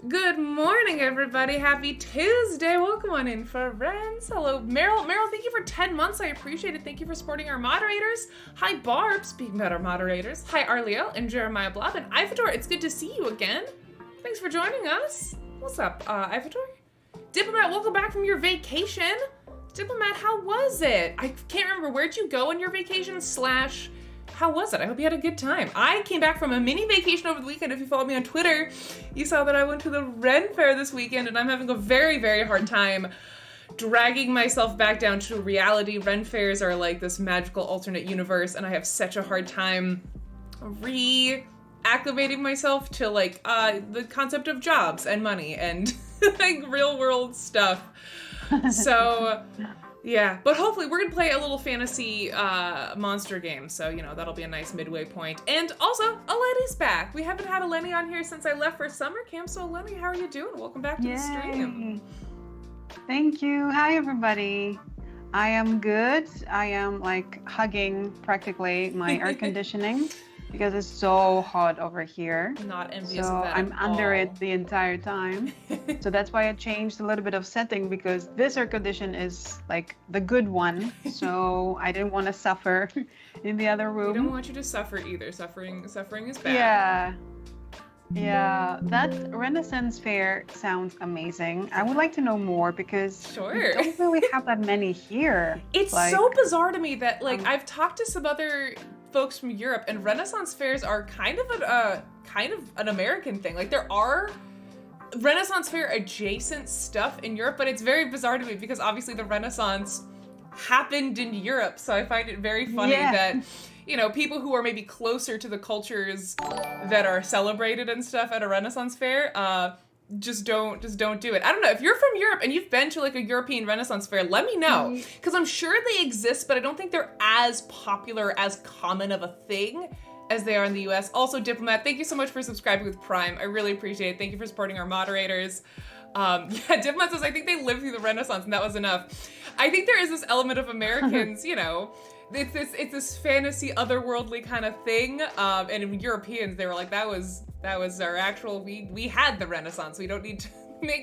Good morning, everybody. Happy Tuesday. Welcome on in, friends. Hello, Meryl. Meryl, thank you for 10 months. I appreciate it. Thank you for supporting our moderators. Hi, Barb. Speaking about our moderators. Hi, Arleo and Jeremiah Blob and Ivador. It's good to see you again. Thanks for joining us. What's up, Ivador? Diplomat, welcome back from your vacation. Diplomat, how was it? I can't remember. Where'd you go on your vacation / how was it? I hope you had a good time. I came back from a mini vacation over the weekend. If you follow me on Twitter, you saw that I went to the Ren Fair this weekend, and I'm having a very, very hard time dragging myself back down to reality. Ren Fairs are like this magical alternate universe, and I have such a hard time reacclimating myself to like the concept of jobs and money and like real world stuff. So yeah, but hopefully we're gonna play a little fantasy monster game, so you know that'll be a nice midway point. And also, Eleni's back. We haven't had Eleni on here since I left for summer camp, so Eleni, how are you doing? Welcome back to the stream. Thank you. Hi, everybody. I am good. I am like hugging practically my air conditioning because it's so hot over here. Not envious so of that I'm at under all. it the entire time. So that's why I changed a little bit of setting, because this air condition is like the good one. So I didn't want to suffer in the other room. We don't want you to suffer either. Suffering is bad. Yeah, that Renaissance Fair sounds amazing. I would like to know more because we don't really have that many here. It's like, so bizarre to me that like I've talked to some other folks from Europe, and Renaissance fairs are kind of an American thing. Like there are Renaissance fair adjacent stuff in Europe, but it's very bizarre to me because obviously the Renaissance happened in Europe, so I find it very funny that you know, people who are maybe closer to the cultures that are celebrated and stuff at a Renaissance fair, just don't do it. I don't know, if you're from Europe and you've been to like a European Renaissance fair, let me know, because I'm sure they exist, but I don't think they're as popular, as common of a thing as they are in the US. Also, Diplomat, thank you so much for subscribing with Prime. I really appreciate it. Thank you for supporting our moderators. Diplomat says, I think they lived through the Renaissance and that was enough. I think there is this element of Americans, you know, it's this fantasy otherworldly kind of thing. And in Europeans, they were like, that was our actual, we had the Renaissance. We don't need to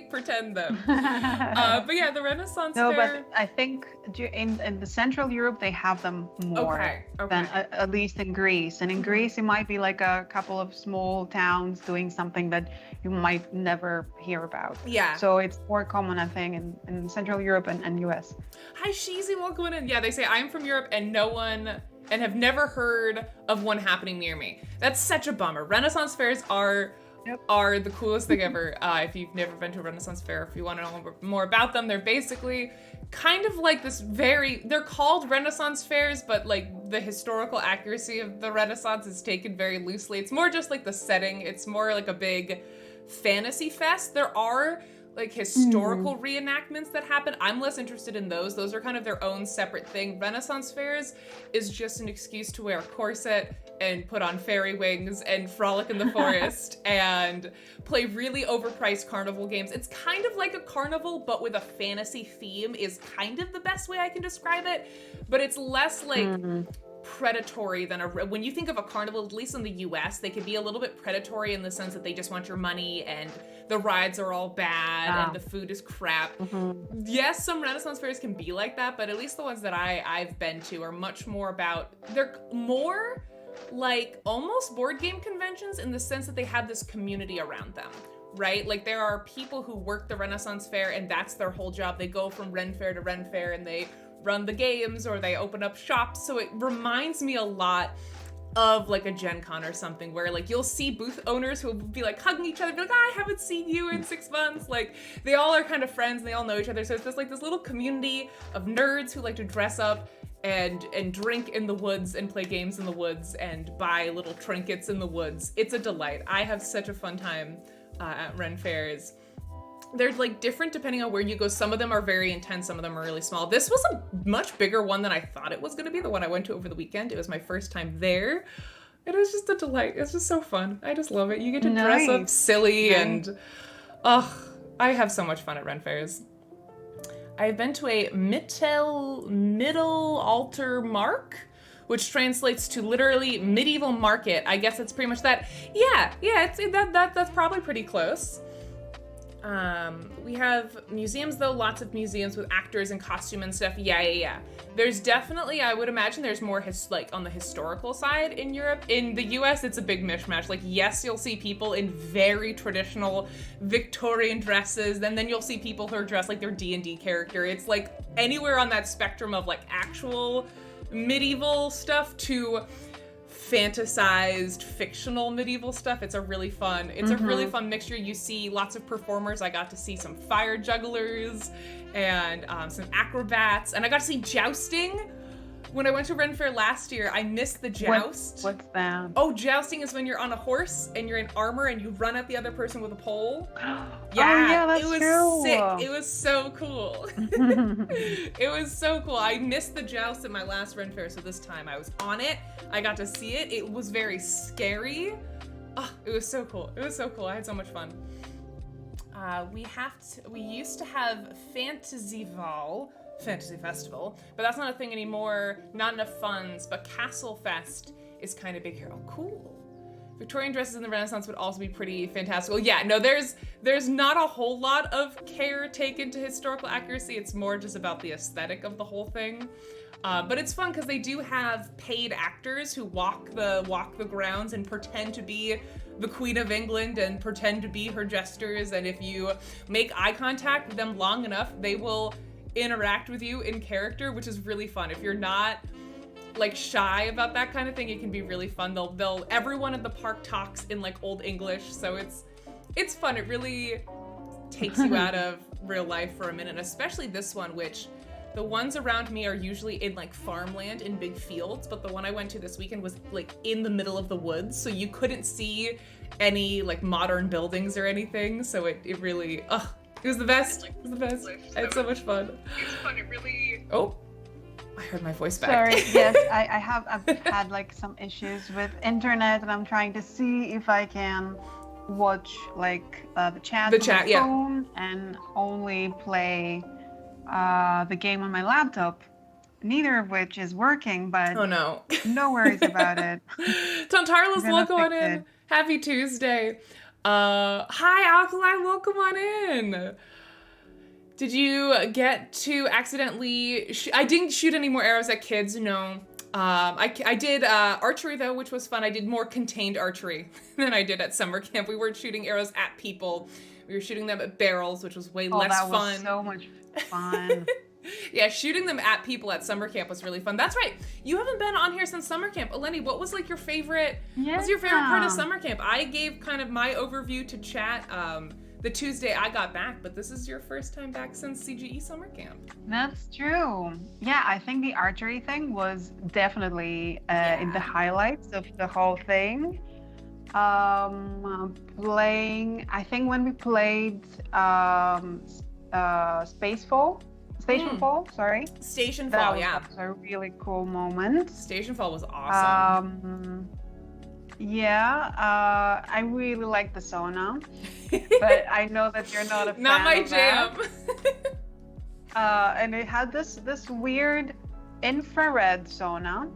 pretend them. But yeah, the Renaissance fair. But I think in the Central Europe, they have them more than at least in Greece. And in Greece, it might be like a couple of small towns doing something that you might never hear about. Yeah. So it's more common, I think, in Central Europe and US. Hi, Sheezy, welcome in. Yeah, they say I'm from Europe and have never heard of one happening near me. That's such a bummer. Renaissance fairs are the coolest thing ever. If you've never been to a Renaissance fair, if you want to know more about them, they're basically kind of like this they're called Renaissance fairs, but like the historical accuracy of the Renaissance is taken very loosely. It's more just like the setting. It's more like a big fantasy fest. There are like historical reenactments that happen. I'm less interested in those. Those are kind of their own separate thing. Renaissance fairs is just an excuse to wear a corset and put on fairy wings and frolic in the forest and play really overpriced carnival games. It's kind of like a carnival, but with a fantasy theme is kind of the best way I can describe it. But it's less like predatory than when you think of a carnival, at least in the US, they can be a little bit predatory in the sense that they just want your money and the rides are all bad and the food is crap. Yes, some Renaissance fairs can be like that, but at least the ones that I've been to are much more about, they're more like almost board game conventions in the sense that they have this community around them. Right? Like there are people who work the Renaissance fair and that's their whole job. They go from Ren Fair to Ren Fair and they run the games or they open up shops. So it reminds me a lot of like a Gen Con or something where like you'll see booth owners who will be like hugging each other, be like, I haven't seen you in 6 months. Like they all are kind of friends and they all know each other. So it's just like this little community of nerds who like to dress up and drink in the woods and play games in the woods and buy little trinkets in the woods. It's a delight. I have such a fun time at Ren Fairs. They're like different depending on where you go. Some of them are very intense, some of them are really small. This was a much bigger one than I thought it was going to be, the one I went to over the weekend. It was my first time there. It was just a delight. It's just so fun. I just love it. You get to dress up silly and I have so much fun at Ren Fairs. I've been to a middle altar mark, which translates to literally medieval market. I guess it's pretty much that. Yeah, that's probably pretty close. We have museums, though, lots of museums with actors and costume and stuff. Yeah. There's definitely, I would imagine there's more on the historical side in Europe. In the US, it's a big mishmash. Like, yes, you'll see people in very traditional Victorian dresses, and then you'll see people who are dressed like their D&D character. It's like anywhere on that spectrum of like actual medieval stuff to fantasized fictional medieval stuff. It's a really fun mixture. You see lots of performers. I got to see some fire jugglers and some acrobats, and I got to see jousting. When I went to Ren Fair last year, I missed the joust. What's that? Oh, jousting is when you're on a horse and you're in armor and you run at the other person with a pole. That's it was true. sick. It was so cool. It was so cool. I missed the joust at my last Ren Fair, so this time I was on it. I got to see it. It was very scary. Oh, it was so cool. It was so cool. I had so much fun. We used to have Fantasy Festival, but that's not a thing anymore. Not enough funds, but Castle Fest is kind of big here. Oh, cool. Victorian dresses in the Renaissance would also be pretty fantastical. Yeah, no, there's not a whole lot of care taken to historical accuracy. It's more just about the aesthetic of the whole thing. But it's fun because they do have paid actors who walk the grounds and pretend to be the Queen of England and pretend to be her jesters. And if you make eye contact with them long enough, they will interact with you in character, which is really fun. If you're not like shy about that kind of thing, it can be really fun. Everyone at the park talks in like Old English, so it's fun. It really takes you out of real life for a minute, especially this one, which the ones around me are usually in like farmland in big fields, but the one I went to this weekend was like in the middle of the woods, so you couldn't see any like modern buildings or anything. So it really, it was the best. It was the best. I had so much fun. It's fun. It really. Oh, I heard my voice back. Sorry. Yes, I've had like some issues with internet, and I'm trying to see if I can watch like the chat on my phone and only play the game on my laptop. Neither of which is working, but oh no, no worries about it. Tontarla's welcome on in. Happy Tuesday. Hi, Alkaline, welcome on in. Did you get to accidentally... I didn't shoot any more arrows at kids, no. I did archery, though, which was fun. I did more contained archery than I did at summer camp. We weren't shooting arrows at people. We were shooting them at barrels, which was way less fun. Oh, that was so much fun. Yeah, shooting them at people at summer camp was really fun. That's right. You haven't been on here since summer camp. Eleni, what was like your favorite... Yeah. What was your favorite part of summer camp? I gave kind of my overview to chat the Tuesday I got back, but this is your first time back since CGE summer camp. That's true. Yeah, I think the archery thing was definitely in the highlights of the whole thing. Playing, I think when we played Stationfall, Stationfall, yeah. That was a really cool moment. Stationfall was awesome. I really like the sauna, but I know that you're not a fan. Not my jam. And it had this weird infrared sauna.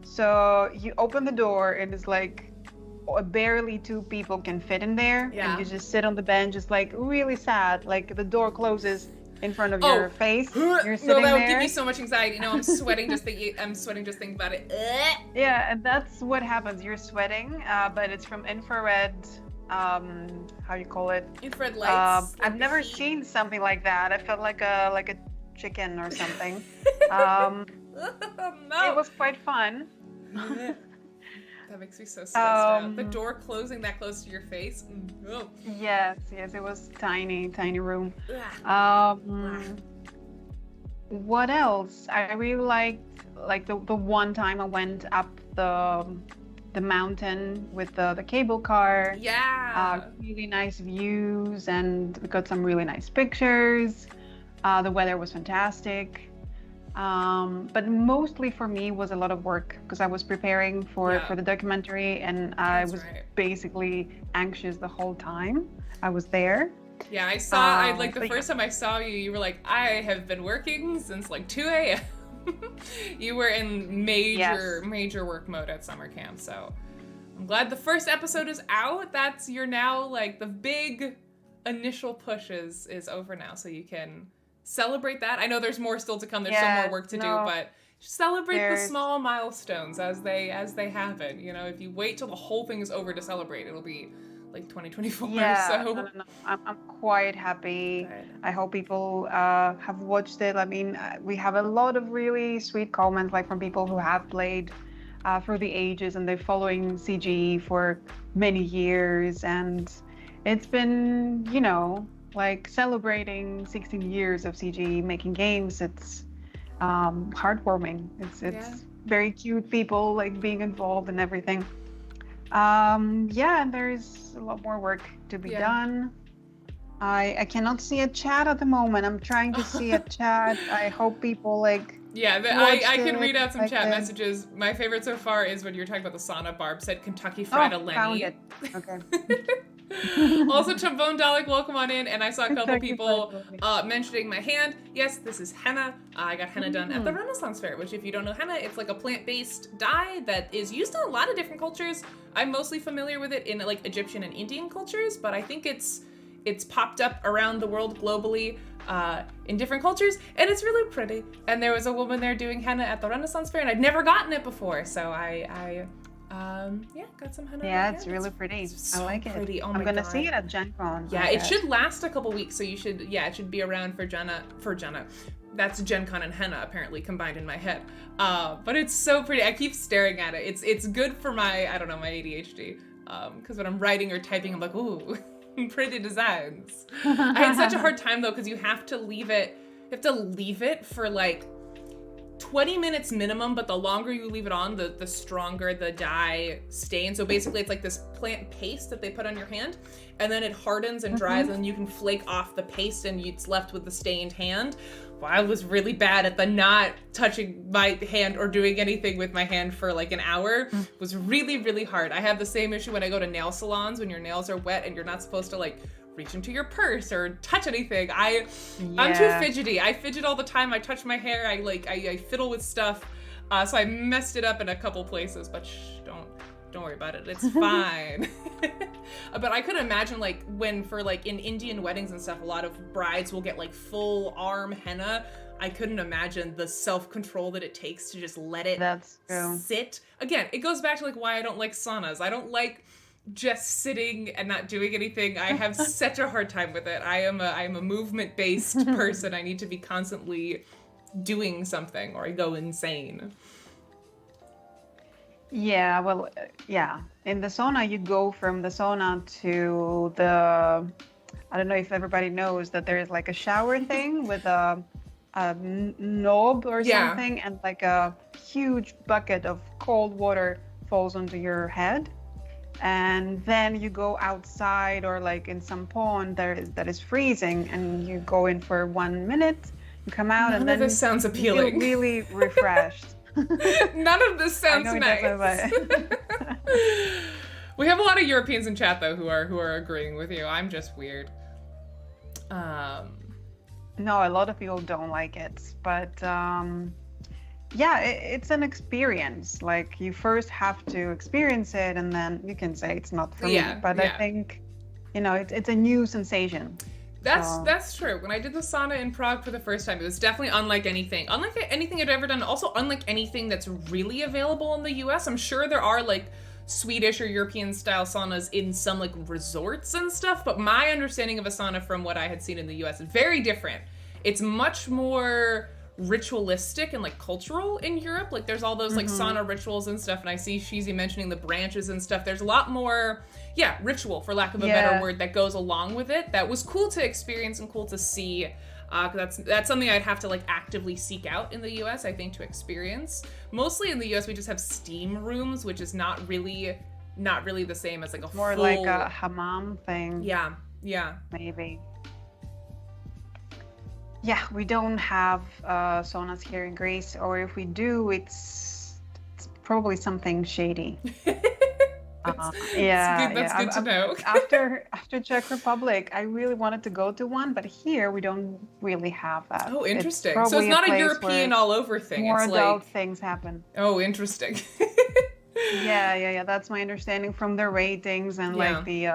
So you open the door and it's like barely 2 people can fit in there, and you just sit on the bench, just like really sad. Like the door closes in front of your face. You're sitting there. No, that would give me so much anxiety. No, I'm sweating just thinking. About it. Yeah, and that's what happens. You're sweating, but it's from infrared. How do you call it? Infrared lights. I've never seen something like that. I felt like a chicken or something. No. It was quite fun. That makes me so stressed out. The door closing that close to your face. Oh. Yes, it was tiny room. What else? I really liked the one time I went up the mountain with the cable car. Yeah. Really nice views, and we got some really nice pictures. The weather was fantastic. But mostly for me was a lot of work because I was preparing for the documentary, and I was basically anxious the whole time I was there. Yeah, I saw, the first time I saw you, you were like, I have been working since like 2 a.m. You were in major work mode at summer camp, so I'm glad the first episode is out. You're now like the big initial push is over now, so you can celebrate that. I know there's more still to come. There's still Yeah, more work to do, no, but celebrate the there's small milestones as they happen. You know, if you wait till the whole thing is over to celebrate, it'll be like 2024. yeah, So no, no, no. I'm quite happy. good. I hope people have watched it. I mean, we have a lot of really sweet comments, like from people who have played through the ages and they're following CG for many years, and it's been, like celebrating 16 years of CG making games. It's heartwarming. Yeah. It's very cute people like being involved and everything. Yeah, and there's a lot more work to be Yeah. done. I cannot see a chat at the moment. I'm trying to see a chat. I hope people like Yeah, I watched can read it, out some like chat it. messages. My favorite so far is when you're talking about the sauna. Barb said Kentucky Oh, Fried found Eleni. it. Okay. Also, Trombone Dalek, welcome on in. And I saw a couple Kentucky Fried people Bologna. mentioning my hand. Yes, this is henna. I got henna done at the Renaissance Fair, which, if you don't know henna, it's like a plant-based dye that is used in a lot of different cultures. I'm mostly familiar with it in like Egyptian and Indian cultures, but I think it's popped up around the world globally in different cultures, and it's really pretty. And there was a woman there doing henna at the Renaissance Fair, and I'd never gotten it before, so I got some henna. Yeah, it's really pretty. It's so I like it. pretty. Oh I'm my gonna God. see it at Gen Con. Yeah, it should last a couple weeks, so you should, it should be around for Jenna. That's Gen Con and henna apparently combined in my head. But it's so pretty. I keep staring at it. It's good for my, I don't know, my ADHD. Because when I'm writing or typing, I'm like, ooh, pretty designs. I had such a hard time though, because you have to leave it for like 20 minutes minimum, but the longer you leave it on, the stronger the dye stains. So basically it's like this plant paste that they put on your hand, and then it hardens and dries, and you can flake off the paste and it's left with the stained hand. Well, I was really bad at the not touching my hand or doing anything with my hand for like an hour. It was really, really hard. I have the same issue when I go to nail salons, when your nails are wet and you're not supposed to like reach into your purse or touch anything. I'm too fidgety. I fidget all the time. I touch my hair. I fiddle with stuff. So I messed it up in a couple places, but don't worry about it. It's fine. But I could imagine like when for like in Indian weddings and stuff, a lot of brides will get like full arm henna. I couldn't imagine the self-control that it takes to just let it sit. Again, it goes back to like why I don't like saunas. I don't like just sitting and not doing anything. I have such a hard time with it. I am a movement-based person. I need to be constantly doing something or I go insane. Yeah, well, yeah. In the sauna, you go from the sauna to the, I don't know if everybody knows that there is like a shower thing with a knob or something, and like a huge bucket of cold water falls onto your head. And then you go outside or like in some pond that is freezing, and you go in for 1 minute, you come out, and then this sounds appealing. You feel really refreshed. None of this sounds nice. We have a lot of Europeans in chat though who are agreeing with you. I'm just weird. No, a lot of people don't like it, but yeah, it's an experience. Like you first have to experience it, and then you can say it's not for me. But I think, it's a new sensation. That's true. When I did the sauna in Prague for the first time, it was definitely unlike anything I'd ever done. Also, unlike anything that's really available in the U.S. I'm sure there are like Swedish or European style saunas in some like resorts and stuff, but my understanding of a sauna from what I had seen in the U.S. is very different. It's much more ritualistic and like cultural in Europe. Like there's all those like sauna rituals and stuff, and I see Sheezy mentioning the branches and stuff. There's a lot more ritual, for lack of a better word, that goes along with it. That was cool to experience and cool to see. That's something I'd have to like actively seek out in the US, I think, to experience. Mostly in the US we just have steam rooms, which is not really the same as like a more full... like a hammam thing. Yeah. Maybe. Yeah, we don't have saunas here in Greece, or if we do, it's probably something shady. That's good to know. After Czech Republic, I really wanted to go to one, but here we don't really have that. Oh, interesting. So it's not a European all over thing. More it's adult like things happen. Oh, interesting. Yeah. That's my understanding from the ratings and like the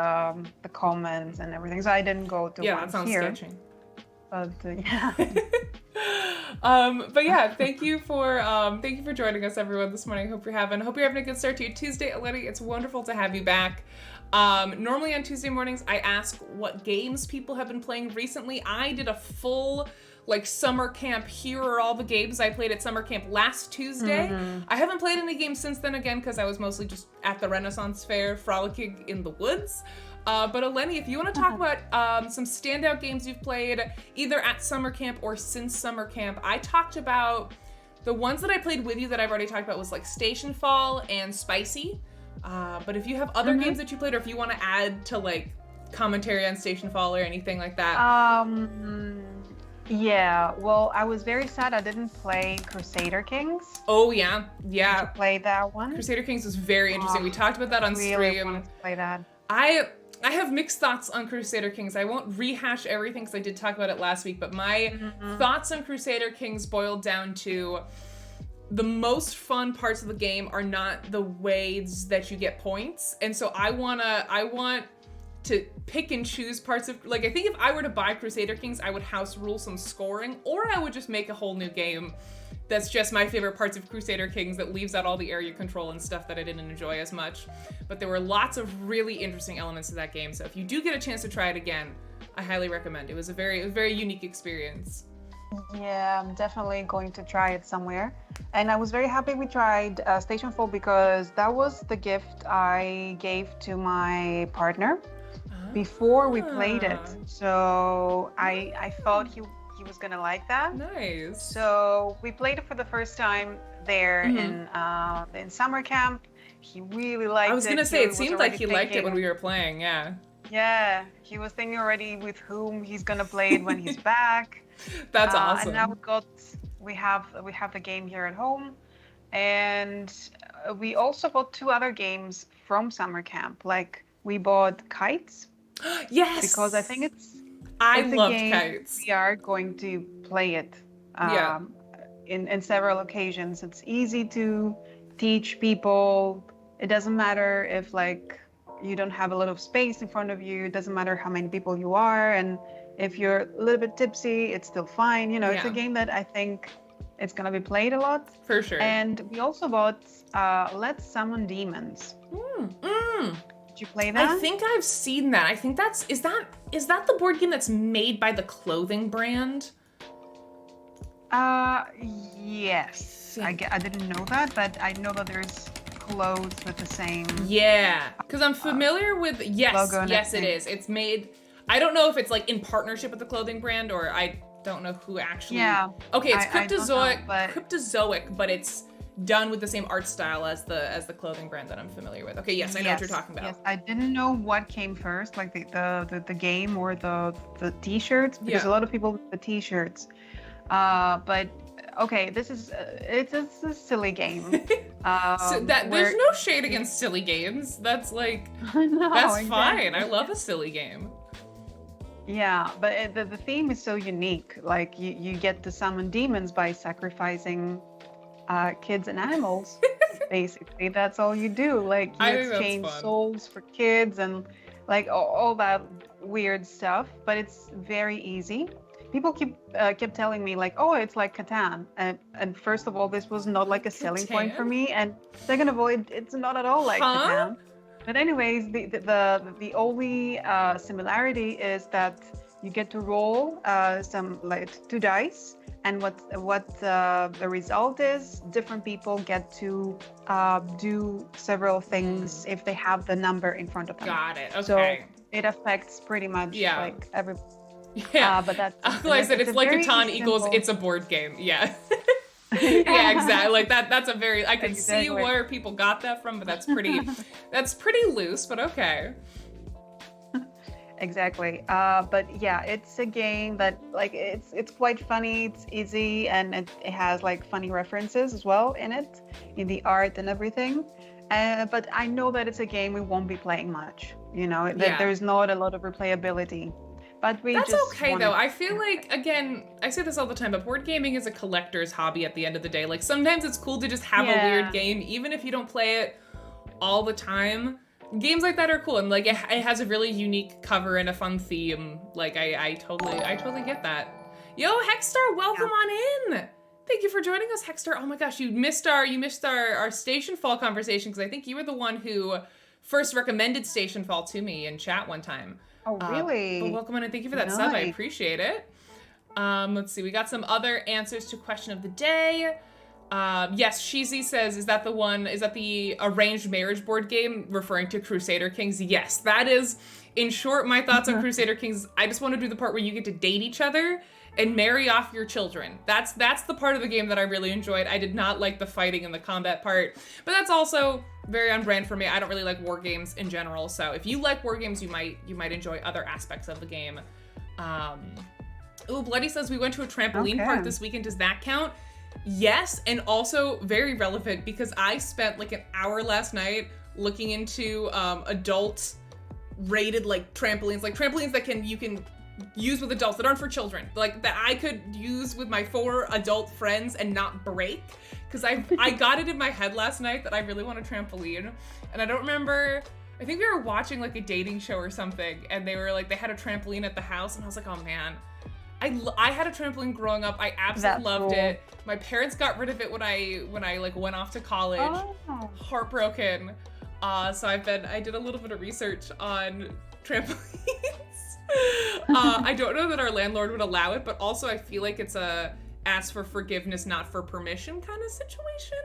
comments and everything. So I didn't go to Yeah, one that sounds here. sketchy. But yeah. But yeah, thank you for joining us, everyone, this morning. Hope you're having a good start to your Tuesday. Eleni, it's wonderful to have you back. Normally on Tuesday mornings, I ask what games people have been playing recently. I did a full summer camp. Here are all the games I played at summer camp last Tuesday. I haven't played any games since then, again, because I was mostly just at the Renaissance Fair frolicking in the woods. But Eleni, if you want to talk about some standout games you've played either at summer camp or since summer camp, I talked about the ones that I played with you that I've already talked about was Station Fall and Spicy. But if you have other games that you played, or if you want to add to commentary on Station Fall or anything like that. Yeah, well, I was very sad I didn't play Crusader Kings. Oh yeah. Did you play that one? Crusader Kings was very interesting. We talked about that on stream. Really wanted to play that. I have mixed thoughts on Crusader Kings. I won't rehash everything because I did talk about it last week, but my thoughts on Crusader Kings boiled down to the most fun parts of the game are not the ways that you get points. And so I want to pick and choose parts of, I think if I were to buy Crusader Kings, I would house rule some scoring, or I would just make a whole new game that's just my favorite parts of Crusader Kings that leaves out all the area control and stuff that I didn't enjoy as much. But there were lots of really interesting elements to that game, so if you do get a chance to try it again, I highly recommend. It was a very unique experience. Yeah, I'm definitely going to try it somewhere. And I was very happy we tried Station Fall because that was the gift I gave to my partner before we played it. So I thought he was gonna like that. Nice. So we played it for the first time there in summer camp. He really liked it. I was gonna say, it seemed like he liked it when we were playing, yeah. Yeah, he was thinking already with whom he's gonna play it when he's back. That's awesome. And now we have the game here at home, and we also bought 2 other games from summer camp. We bought Kites. Yes. Because I think I love Kites. We are going to play it in several occasions. It's easy to teach people. It doesn't matter if you don't have a lot of space in front of you. It doesn't matter how many people you are, and if you're a little bit tipsy, it's still fine. It's a game that I think it's gonna be played a lot. For sure. And we also bought Let's Summon Demons. Did you play that? I think I've seen that. I think is that the board game that's made by the clothing brand? Yes. I didn't know that, but I know that there's clothes with the same. Yeah, because I'm familiar with logo. Yes, it is. It's made. I don't know if it's in partnership with the clothing brand, or I don't know who actually. Yeah. Okay, it's Cryptozoic, but it's done with the same art style as the clothing brand that I'm familiar with. Okay, yes, I know what you're talking about. Yes, I didn't know what came first, the game or the t-shirts, because a lot of people with the t-shirts. But okay, this is it's a silly game. So there's no shade against silly games. That's that's fine. I love a silly game. Yeah, but the theme is so unique. You get to summon demons by sacrificing kids and animals. Basically, that's all you do. You exchange souls for kids and all that weird stuff. But it's very easy. People kept telling me oh, it's like Catan, and first of all, this was not a selling point for me, and second of all, it's not at all like Catan. But anyways, the only similarity is that you get to roll some 2 dice, and what the result is, different people get to do several things if they have the number in front of them. Got it. Okay. So it affects pretty much every. Yeah, but that's like I said, it's like Catan equals it's a board game. Yeah. Yeah, exactly. That's a very, I can see where people got that from, but that's pretty loose, but okay. Exactly. But yeah, it's a game that it's quite funny, it's easy, and it has funny references as well in it, in the art and everything. But I know that it's a game we won't be playing much, there's not a lot of replayability. But that's okay though. I feel again, I say this all the time, but board gaming is a collector's hobby at the end of the day. Sometimes it's cool to just have a weird game, even if you don't play it all the time. Games like that are cool, and like it has a really unique cover and a fun theme. Like I totally get that. Yo, Hexstar, welcome on in. Thank you for joining us, Hexstar. Oh my gosh, you missed our Station Fall conversation, because I think you were the one who first recommended Station Fall to me in chat one time. Oh, really? But welcome on in. Thank you for that sub. I appreciate it. Let's see. We got some other answers to question of the day. Yes, Sheezy says, is that the arranged marriage board game referring to Crusader Kings? Yes, that is, in short, my thoughts on Crusader Kings. I just want to do the part where you get to date each other and marry off your children. That's the part of the game that I really enjoyed. I did not like the fighting and the combat part, but that's also very on brand for me. I don't really like war games in general, so if you like war games, you might enjoy other aspects of the game. Ooh, Bloody says, we went to a trampoline park this weekend. Does that count? Yes, and also very relevant, because I spent like an hour last night looking into adult rated like trampolines that you can use with adults that aren't for children, like that I could use with my 4 adult friends and not break, because I got it in my head last night that I really want a trampoline, and I don't remember. I think we were watching like a dating show or something, and they had a trampoline at the house, and I was like, oh man. I had a trampoline growing up. I absolutely loved it. My parents got rid of it when I like went off to college. Oh. Heartbroken. So I did a little bit of research on trampolines. I don't know that our landlord would allow it, but also I feel like it's a ask for forgiveness, not for permission kind of situation.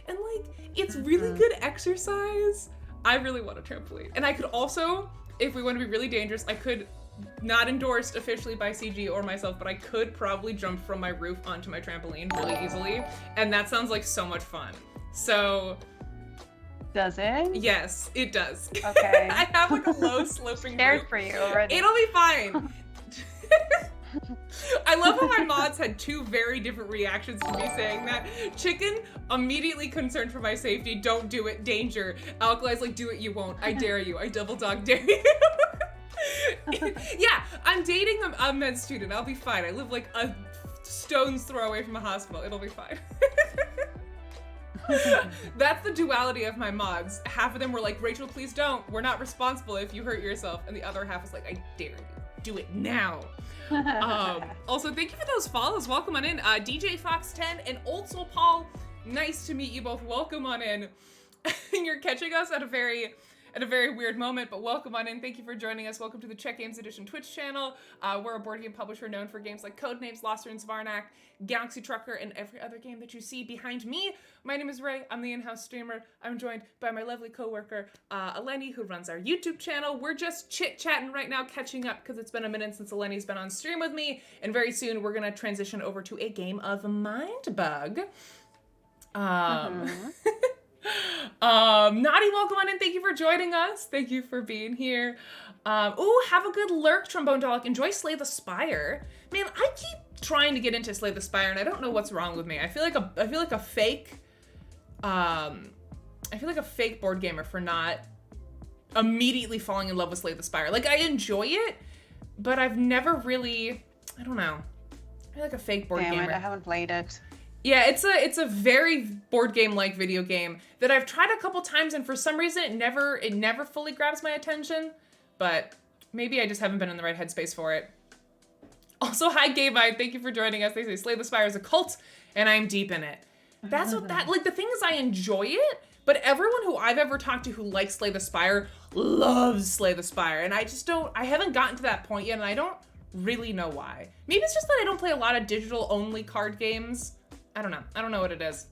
And like, it's really good exercise. I really want a trampoline. And I could also, if we want to be really dangerous, I could, not endorsed officially by CG or myself, but I could probably jump from my roof onto my trampoline really easily, and that sounds like so much fun. So does it? Yes, it does. Okay. I have like a low sloping scared roof. For you already. It'll be fine. I love how my mods had 2 very different reactions to me saying that. Chicken, immediately concerned for my safety, don't do it, danger. Alkali's like, do it, you won't. I dare you. I double dog dare you. Yeah, I'm dating a med student. I'll be fine. I live like a stone's throw away from a hospital. It'll be fine. That's the duality of my mods. Half of them were like, Rachel, please don't. We're not responsible if you hurt yourself. And the other half was like, I dare you. Do it now. Also, thank you for those follows. Welcome on in. DJ Fox 10 and Old Soul Paul. Nice to meet you both. Welcome on in. You're catching us at a very weird moment, but welcome on in. Thank you for joining us. Welcome to the Czech Games Edition Twitch channel. We're a board game publisher known for games like Codenames, Lost Ruins, Varnak, Galaxy Trucker, and every other game that you see behind me. My name is Ray. I'm the in-house streamer. I'm joined by my lovely coworker, Eleni, who runs our YouTube channel. We're just chit-chatting right now, catching up, because it's been a minute since Eleni's been on stream with me, and very soon we're gonna transition over to a game of Mindbug. Naughty, welcome on in. Thank you for joining us. Thank you for being here. Ooh, have a good lurk, Trombone Dog. Enjoy Slay the Spire. Man, I keep trying to get into Slay the Spire, and I don't know what's wrong with me. I feel like a fake board gamer for not immediately falling in love with Slay the Spire. Like, I enjoy it, but I've never really, I don't know. I feel like a fake board gamer. I haven't played it. Yeah, it's a very board game-like video game that I've tried a couple times, and for some reason it never fully grabs my attention, but maybe I just haven't been in the right headspace for it. Also, hi Gaybite, thank you for joining us. They say Slay the Spire is a cult, and I'm deep in it. That's what like, the thing is, I enjoy it, but everyone who I've ever talked to who likes Slay the Spire loves Slay the Spire, and I haven't gotten to that point yet, and I don't really know why. Maybe it's just that I don't play a lot of digital-only card games. I don't know what it is.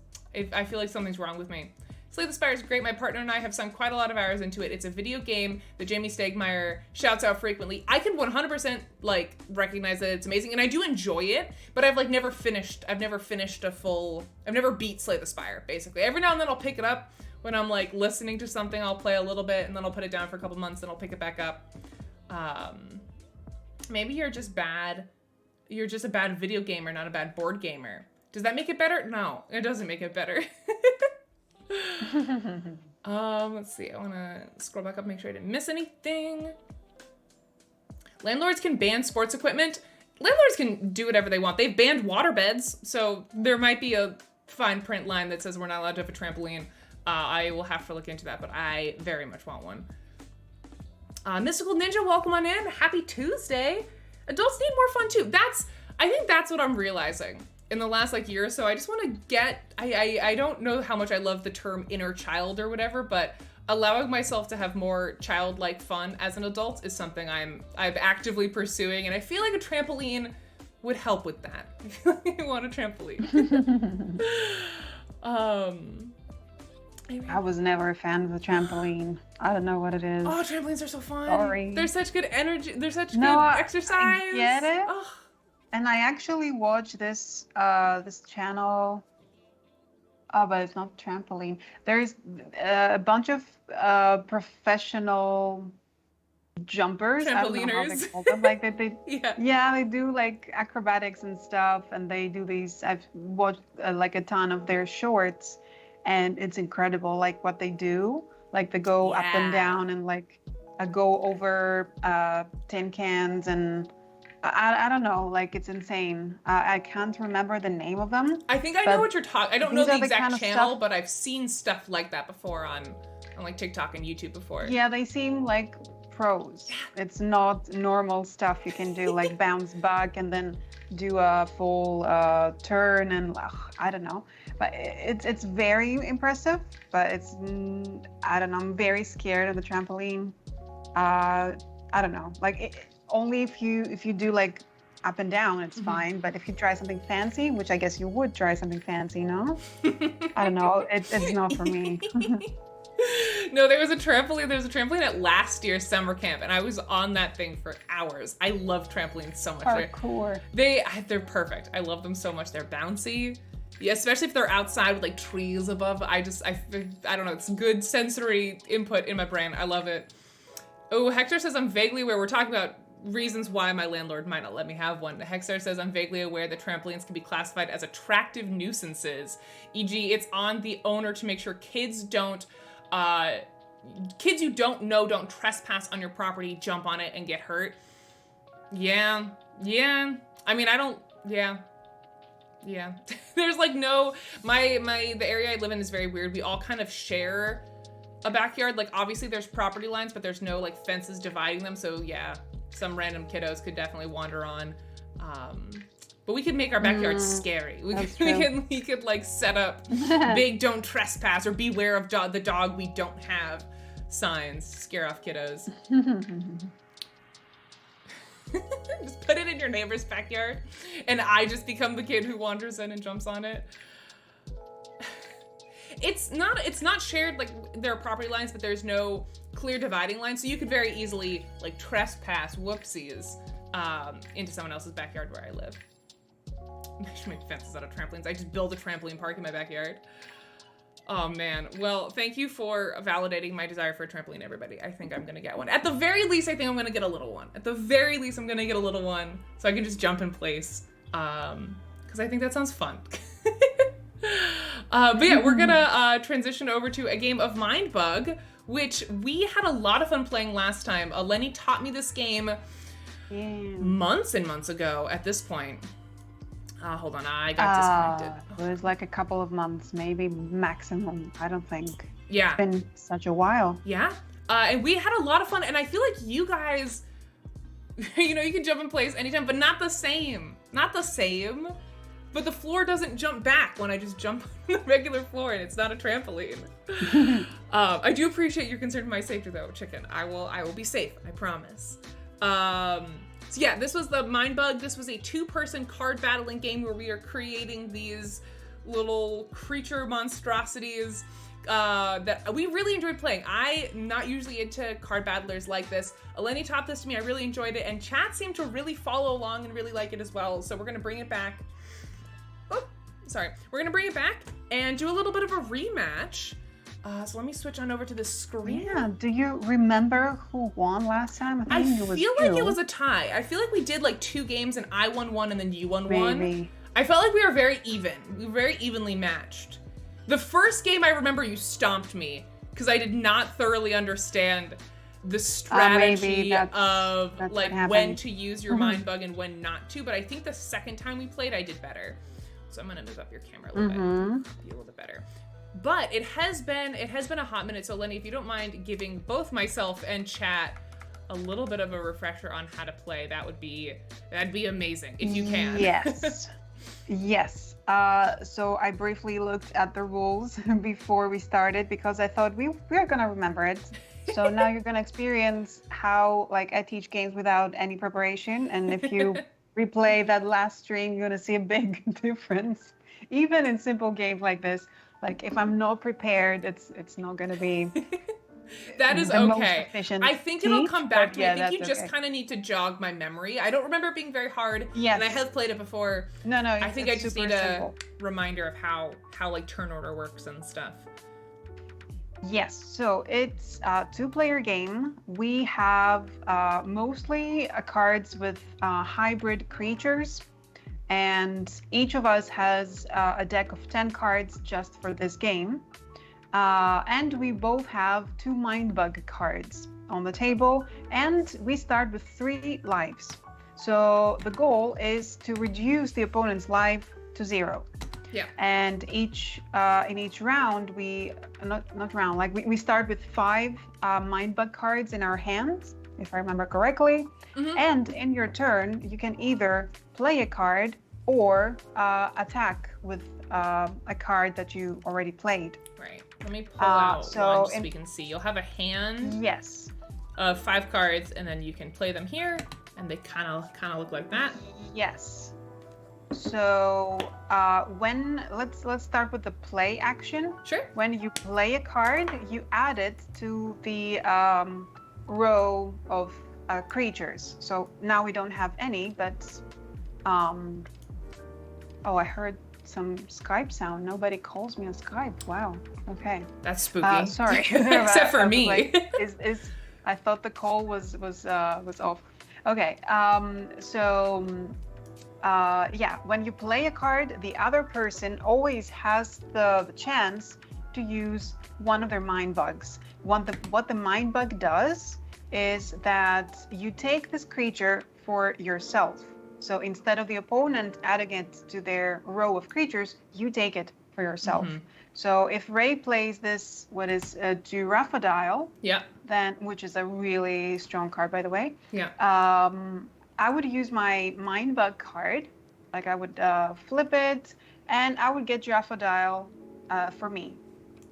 I feel like something's wrong with me. Slay the Spire is great. My partner and I have sunk quite a lot of hours into it. It's a video game that Jamie Stegmaier shouts out frequently. I can 100% like recognize that it's amazing, and I do enjoy it, but I've never beat Slay the Spire, basically. Every now and then I'll pick it up when I'm like listening to something. I'll play a little bit and then I'll put it down for a couple months, then I'll pick it back up. Maybe you're just bad. You're just a bad video gamer, not a bad board gamer. Does that make it better? No, it doesn't make it better. Let's see. I want to scroll back up, make sure I didn't miss anything. Landlords can ban sports equipment. Landlords can do whatever they want. They've banned waterbeds, so there might be a fine print line that says we're not allowed to have a trampoline. I will have to look into that, but I very much want one. Mystical Ninja, welcome on in. Happy Tuesday. Adults need more fun too. I think that's what I'm realizing in the last like year or so. I just want to get, I don't know how much I love the term inner child or whatever, but allowing myself to have more childlike fun as an adult is something I'm actively pursuing, and I feel like a trampoline would help with that. I feel like I want a trampoline. I was never a fan of the trampoline. I don't know what it is. Oh, trampolines are so fun. Sorry. They're such good energy. They're such good exercise. I get it. Oh. And I actually watched this this channel. Oh, but it's not trampoline. There's a bunch of professional jumpers. I don't know how they call them. Like they yeah, they do like acrobatics and stuff, and they do these. I've watched like a ton of their shorts, and it's incredible. Like what they do, like they go up and down, and like go over tin cans, and I don't know, like it's insane. I can't remember the name of them. I think I know what you're talking. I don't know the exact channel, but I've seen stuff like that before on like TikTok and YouTube before. Yeah, they seem like pros. It's not normal stuff you can do, like bounce back and then do a full turn, and I don't know. But it's very impressive, but it's, I don't know, I'm very scared of the trampoline. I don't know, like only if you do like up and down, it's fine. But if you try something fancy, which I guess you would try something fancy, no? I don't know, it's not for me. No, there was a trampoline at last year's summer camp, and I was on that thing for hours. I love trampolines so much. Parkour. They're perfect. I love them so much. They're bouncy. Yeah, especially if they're outside with like trees above. I don't know, it's good sensory input in my brain. I love it. Oh, Hector says I'm vaguely aware. We're talking about reasons why my landlord might not let me have one. Hector says I'm vaguely aware that trampolines can be classified as attractive nuisances. E.g., it's on the owner to make sure kids you don't know don't trespass on your property, jump on it, and get hurt. Yeah. I mean, yeah. There's like no, the area I live in is very weird. We all kind of share a backyard. Like obviously there's property lines, but there's no like fences dividing them. So yeah, some random kiddos could definitely wander on. But we could make our backyard scary. We could like set up big "don't trespass" or "beware of the dog we don't have" signs to scare off kiddos. Just put it in your neighbor's backyard, and I just become the kid who wanders in and jumps on it. It's not shared, like there are property lines, but there's no clear dividing line, so you could very easily like trespass, whoopsies, into someone else's backyard where I live. I should make fences out of trampolines. I just build a trampoline park in my backyard. Oh man. Well, thank you for validating my desire for a trampoline, everybody. I think I'm gonna get one. At the very least, I think I'm gonna get a little one. At the very least, I'm gonna get a little one so I can just jump in place. Because I think that sounds fun. But yeah, we're gonna transition over to a game of Mind Bug, which we had a lot of fun playing last time. Eleni taught me this game months and months ago at this point. Hold on, I got disconnected. It was like a couple of months, maybe maximum, I don't think. Yeah. It's been such a while. Yeah. And we had a lot of fun, and I feel like you guys, you know, you can jump in place anytime, but not the same. Not the same. But the floor doesn't jump back when I just jump on the regular floor, and it's not a trampoline. I do appreciate your concern for my safety, though, Chicken. I will be safe, I promise. So yeah, this was the Mind Bug. This was a 2-person card battling game where we are creating these little creature monstrosities that we really enjoyed playing. I'm not usually into card battlers like this. Eleni taught this to me. I really enjoyed it, and chat seemed to really follow along and really like it as well. So we're gonna bring it back. Oh, sorry. We're gonna bring it back and do a little bit of a rematch. So let me switch on over to the screen. Yeah, do you remember who won last time? I feel like it was a tie. I feel like we did like 2 games and I won 1 and then you won 1. I felt like we were very even. We were very evenly matched. The first game I remember you stomped me because I did not thoroughly understand the strategy of like when to use your Mind Bug and when not to. But I think the second time we played, I did better. So I'm gonna move up your camera a little bit. Be a little bit better. But it has been a hot minute. So Eleni, if you don't mind giving both myself and chat a little bit of a refresher on how to play, that'd be amazing if you can. Yes. Yes. So I briefly looked at the rules before we started because I thought we were gonna remember it. So now you're gonna experience how like I teach games without any preparation, and if you replay that last stream, you're gonna see a big difference. Even in simple games like this, like if I'm not prepared, it's not gonna be that is the most okay. efficient. I think it'll come back to me. Yeah, I think you just okay. kind of need to jog my memory. I don't remember it being very hard. Yes. And I have played it before. No, I think I just need simple. a reminder of how like turn order works and stuff. Yes, so it's a two-player game. We have mostly cards with hybrid creatures, and each of us has a deck of 10 cards just for this game. And we both have 2 mind bug cards on the table, and we start with 3 lives. So the goal is to reduce the opponent's life to 0. Yeah. And in each round, we start with 5 mind bug cards in our hands, if I remember correctly. Mm-hmm. And in your turn, you can either play a card or attack with a card that you already played. Right. Let me pull out one so we can see. You'll have a hand. Yes. Of 5 cards, and then you can play them here, and they kind of look like that. Yes. So let's start with the play action. Sure. When you play a card, you add it to the row of creatures. So now we don't have any, but oh, I heard some Skype sound. Nobody calls me on Skype. Wow. Okay. That's spooky. Sorry. Except for me. Like, I thought the call was off. Okay. Yeah, when you play a card, the other person always has the chance to use one of their mind bugs. What the mind bug does is that you take this creature for yourself. So instead of the opponent adding it to their row of creatures, you take it for yourself. Mm-hmm. So if Ray plays this, what is a Giraffodile, yeah, then which is a really strong card, by the way. Yeah. I would use my mind bug card, like I would flip it, and I would get Giraffodile for me.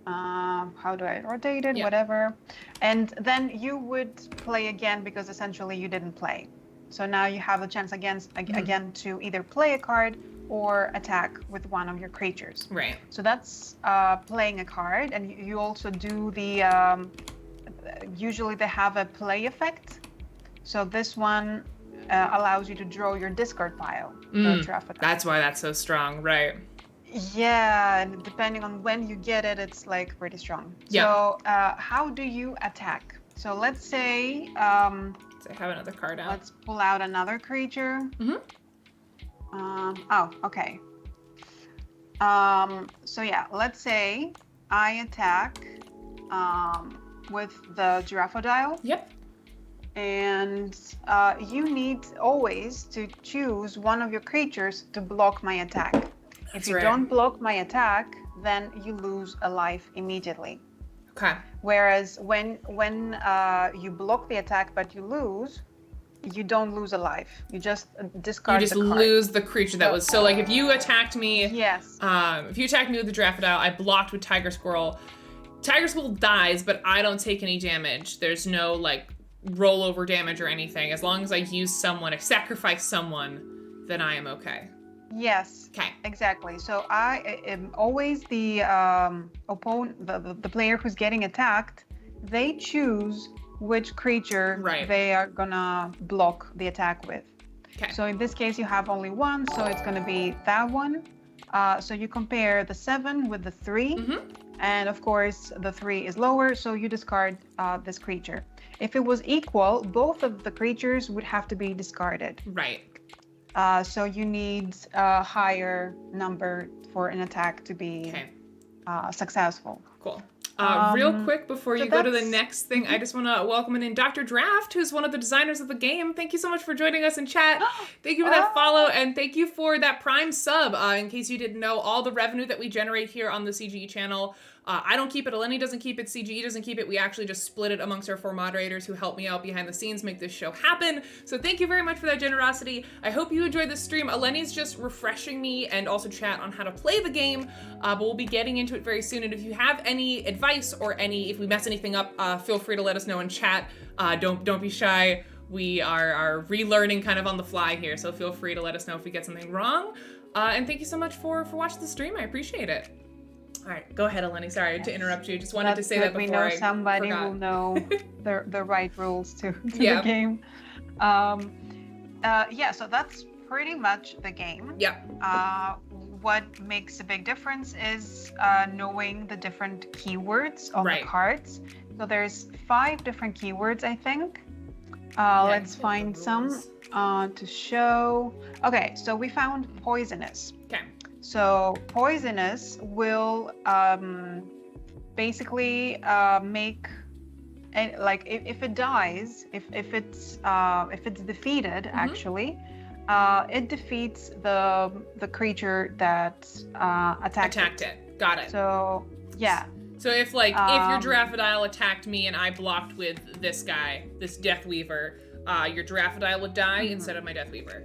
How do I rotate it? Yeah. Whatever. And then you would play again because essentially you didn't play. So now you have a chance again to either play a card or attack with one of your creatures. Right. So that's playing a card, and you also do the. Usually they have a play effect. So this one allows you to draw your discard pile. That's why that's so strong, right? Yeah, and depending on when you get it, it's like pretty strong. Yeah. So how do you attack? So let's say. I have another card out. Let's pull out another creature. Mm-hmm. Oh, okay. So yeah, let's say I attack with the Giraffodile. Yep. And you need always to choose one of your creatures to block my attack. If you don't block my attack, then you lose a life immediately. Okay. Whereas when you block the attack but you lose, you don't lose a life. You just discard the card. You just lose the creature that was. So like if you attacked me. Yes. If you attacked me with the Giraffodile, I blocked with Tiger Squirrel. Tiger Squirrel dies, but I don't take any damage. There's no like rollover damage or anything. As long as I sacrifice someone, then I am okay. Yes. Okay. Exactly. So I am always the opponent, the player who's getting attacked. They choose which creature they are gonna block the attack with. Okay. So in this case, you have only one, so it's gonna be that one. So you compare the 7 with the 3, mm-hmm. and of course the 3 is lower, so you discard this creature. If it was equal, both of the creatures would have to be discarded. Right. So you need a higher number for an attack to be successful. Cool. Real quick before you go to the next thing, mm-hmm. I just want to welcome in Dr. Draft, who's one of the designers of the game. Thank you so much for joining us in chat. Thank you for that follow, and thank you for that Prime sub. In case you didn't know, all the revenue that we generate here on the CGE channel I don't keep it, Eleni doesn't keep it, CGE doesn't keep it. We actually just split it amongst our 4 moderators who help me out behind the scenes, make this show happen. So thank you very much for that generosity. I hope you enjoyed this stream. Eleni's just refreshing me and also chat on how to play the game, but we'll be getting into it very soon. And if you have any advice or if we mess anything up, feel free to let us know in chat. Don't be shy. We are relearning kind of on the fly here, so feel free to let us know if we get something wrong. And thank you so much for watching the stream. I appreciate it. All right, go ahead, Eleni. Sorry to interrupt you. Just wanted to say that before we know somebody forgot. will know the right rules to the game. Yeah, so that's pretty much the game. Yeah. What makes a big difference is knowing the different keywords on the cards. So there's 5 different keywords, I think. Let's find some to show. Okay, so we found poisonous. Okay. So poisonous will basically make, like if it dies, if it's defeated, actually, it defeats the creature that attacked it. Got it. So yeah. So if your Giraffodile attacked me and I blocked with this guy, this Death Weaver, your Giraffodile would die instead of my Death Weaver.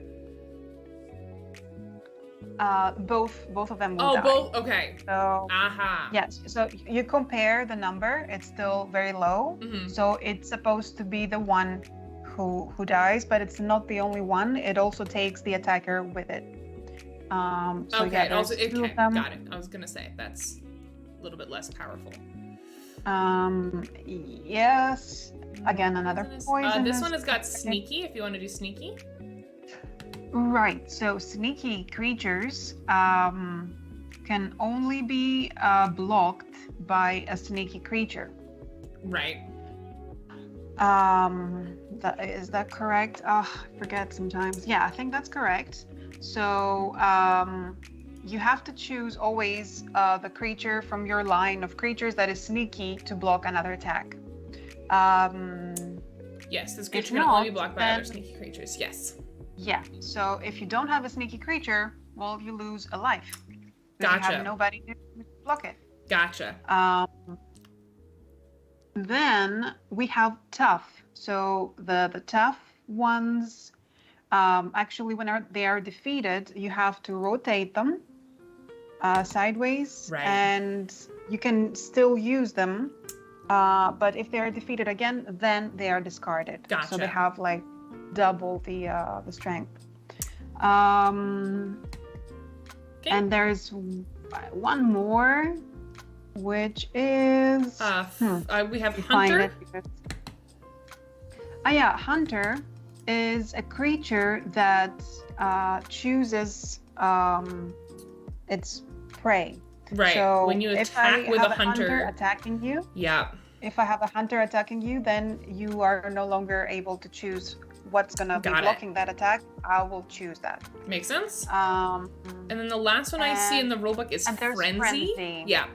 Both of them will die. Oh, both. Okay. So yes. So you compare the number; it's still very low. So it's supposed to be the one who dies, but it's not the only one. It also takes the attacker with it. So okay. yeah, Also, okay. Got it. I was gonna say that's a little bit less powerful. Yes. Again, another poison. This one has got sneaky. If you want to do sneaky. Right. So sneaky creatures can only be blocked by a sneaky creature. Right. Is that correct? I forget sometimes. Yeah, I think that's correct. So you have to choose always the creature from your line of creatures that is sneaky to block another attack. Yes, this creature can only be blocked by other sneaky creatures. Yes. Yeah. So if you don't have a sneaky creature, well, you lose a life. Gotcha. You have nobody to block it. Gotcha. Then we have tough. So the tough ones, actually, when they are defeated, you have to rotate them sideways, right. And you can still use them. But if they are defeated again, then they are discarded. Gotcha. So they have like double the strength. And there's one more, which is we have Hunter. Yeah, Hunter is a creature that chooses its prey. Right. So when you attack with a hunter attacking you. Yeah. If I have a hunter attacking you, then you are no longer able to choose what's gonna be blocking that attack. I will choose that. Makes sense. And then the last one I see in the rulebook is Frenzy. Yeah.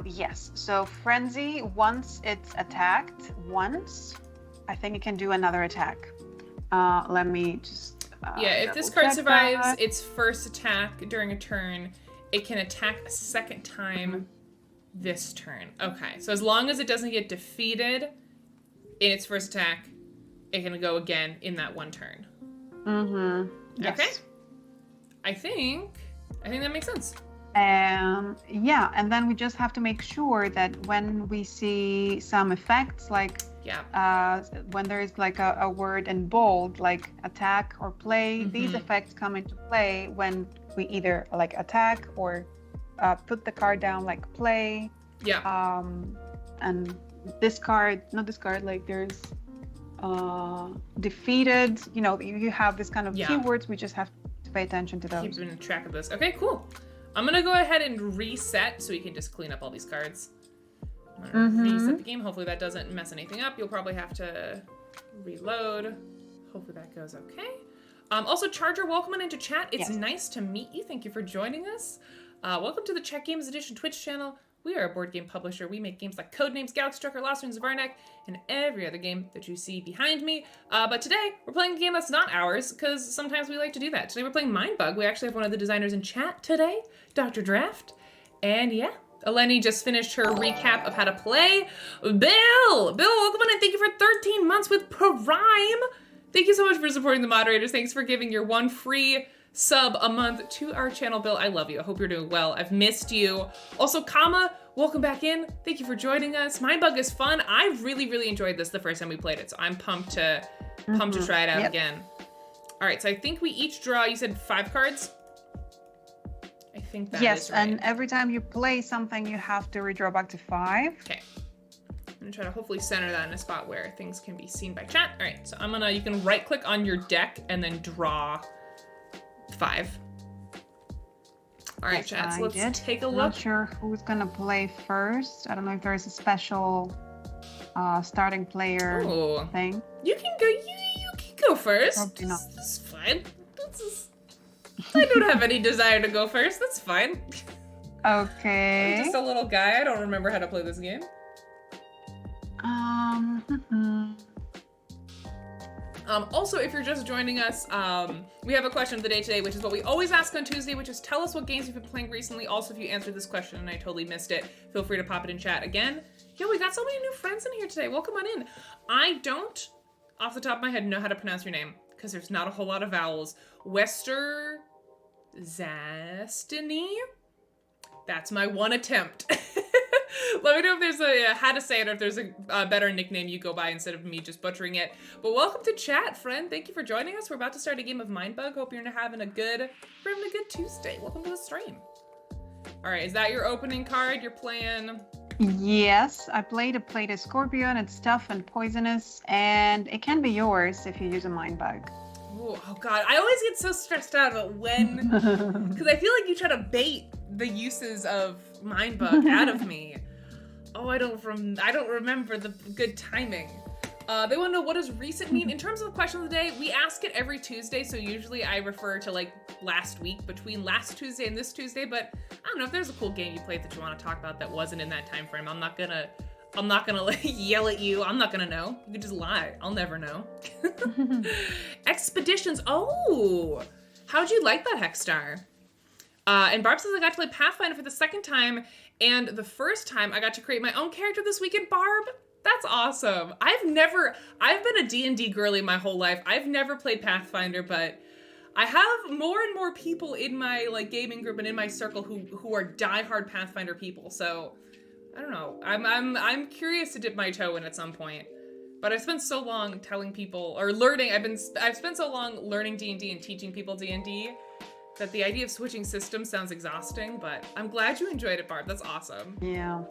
Yes. So Frenzy, once it's attacked once, I think it can do another attack. Let me just. If this card survives its first attack during a turn, it can attack a second time this turn. Okay, so as long as it doesn't get defeated in its first attack, it can go again in that one turn. Yes. Okay. I think that makes sense. Yeah, and then we just have to make sure that when we see some effects, like when there is like a word in bold, like attack or play, these effects come into play when we either like attack or put the card down, like play. Yeah. And like there's defeated. You know, you have this kind of keywords. We just have to pay attention to those. Keeping track of this. Okay, cool. I'm gonna go ahead and reset so we can just clean up all these cards. I'm gonna reset the game. Hopefully that doesn't mess anything up. You'll probably have to reload. Hopefully that goes okay. Also, Charger, welcome on into chat. It's nice to meet you. Thank you for joining us. Welcome to the Czech Games Edition Twitch channel. We are a board game publisher. We make games like Codenames, Galaxy Trucker, Lost Ruins of Arnak, and every other game that you see behind me. But today, we're playing a game that's not ours, because sometimes we like to do that. Today, we're playing Mindbug. We actually have one of the designers in chat today, Dr. Draft. And yeah, Eleni just finished her recap of how to play. Bill, welcome in and thank you for 13 months with Prime. Thank you so much for supporting the moderators. Thanks for giving your one free sub a month to our channel, Bill. I love you. I hope you're doing well. I've missed you. Also, Kama, welcome back in. Thank you for joining us. Mindbug is fun. I really enjoyed this the first time we played it, so I'm pumped to try it out again. All right, so I think we each draw, you said 5 cards? I think that is right. And every time you play something, you have to redraw back to 5. Okay. I'm gonna try to hopefully center that in a spot where things can be seen by chat. All right, so you can right click on your deck and then draw 5. All right, chat, so let's take a look. Not sure who's gonna play first. I don't know if there's a special starting player thing. You can go. You can go first. Probably not. That's fine. I don't have any desire to go first. That's fine. Okay. I'm just a little guy. I don't remember how to play this game. Also, if you're just joining us, we have a question of the day today, which is what we always ask on Tuesday, which is tell us what games you've been playing recently. Also, if you answered this question and I totally missed it, feel free to pop it in chat again. Yo, we got so many new friends in here today. Welcome on in. I don't, off the top of my head, know how to pronounce your name because there's not a whole lot of vowels. Wester Zastiny? That's my one attempt. Let me know if there's how to say it or if there's a better nickname you go by instead of me just butchering it. But welcome to chat, friend. Thank you for joining us. We're about to start a game of Mindbug. Hope you're having a good Tuesday. Welcome to the stream. All right, is that your opening card? You're playing? Yes, I played a Scorpion. It's tough and poisonous, and it can be yours if you use a Mindbug. Ooh, oh God, I always get so stressed out about when, because I feel like you try to bait the uses of Mindbug out of me. Oh, I don't remember the good timing. They want to know, what does recent mean? In terms of the question of the day, we ask it every Tuesday, so usually I refer to like last week, between last Tuesday and this Tuesday, but I don't know if there's a cool game you played that you want to talk about that wasn't in that time frame. I'm not gonna like yell at you. I'm not gonna know. You can just lie. I'll never know. Expeditions. Oh, how'd you like that, Hexstar? And Barb says I got to play Pathfinder for the second time, and the first time I got to create my own character this weekend. Barb, that's awesome. I've been a D&D girly my whole life. I've never played Pathfinder, but I have more and more people in my like gaming group and in my circle who are diehard Pathfinder people. So I don't know. I'm curious to dip my toe in at some point. But I've spent so long telling people or learning. I've spent so long learning D&D and teaching people D&D that the idea of switching systems sounds exhausting, but I'm glad you enjoyed it, Barb. That's awesome. Yeah.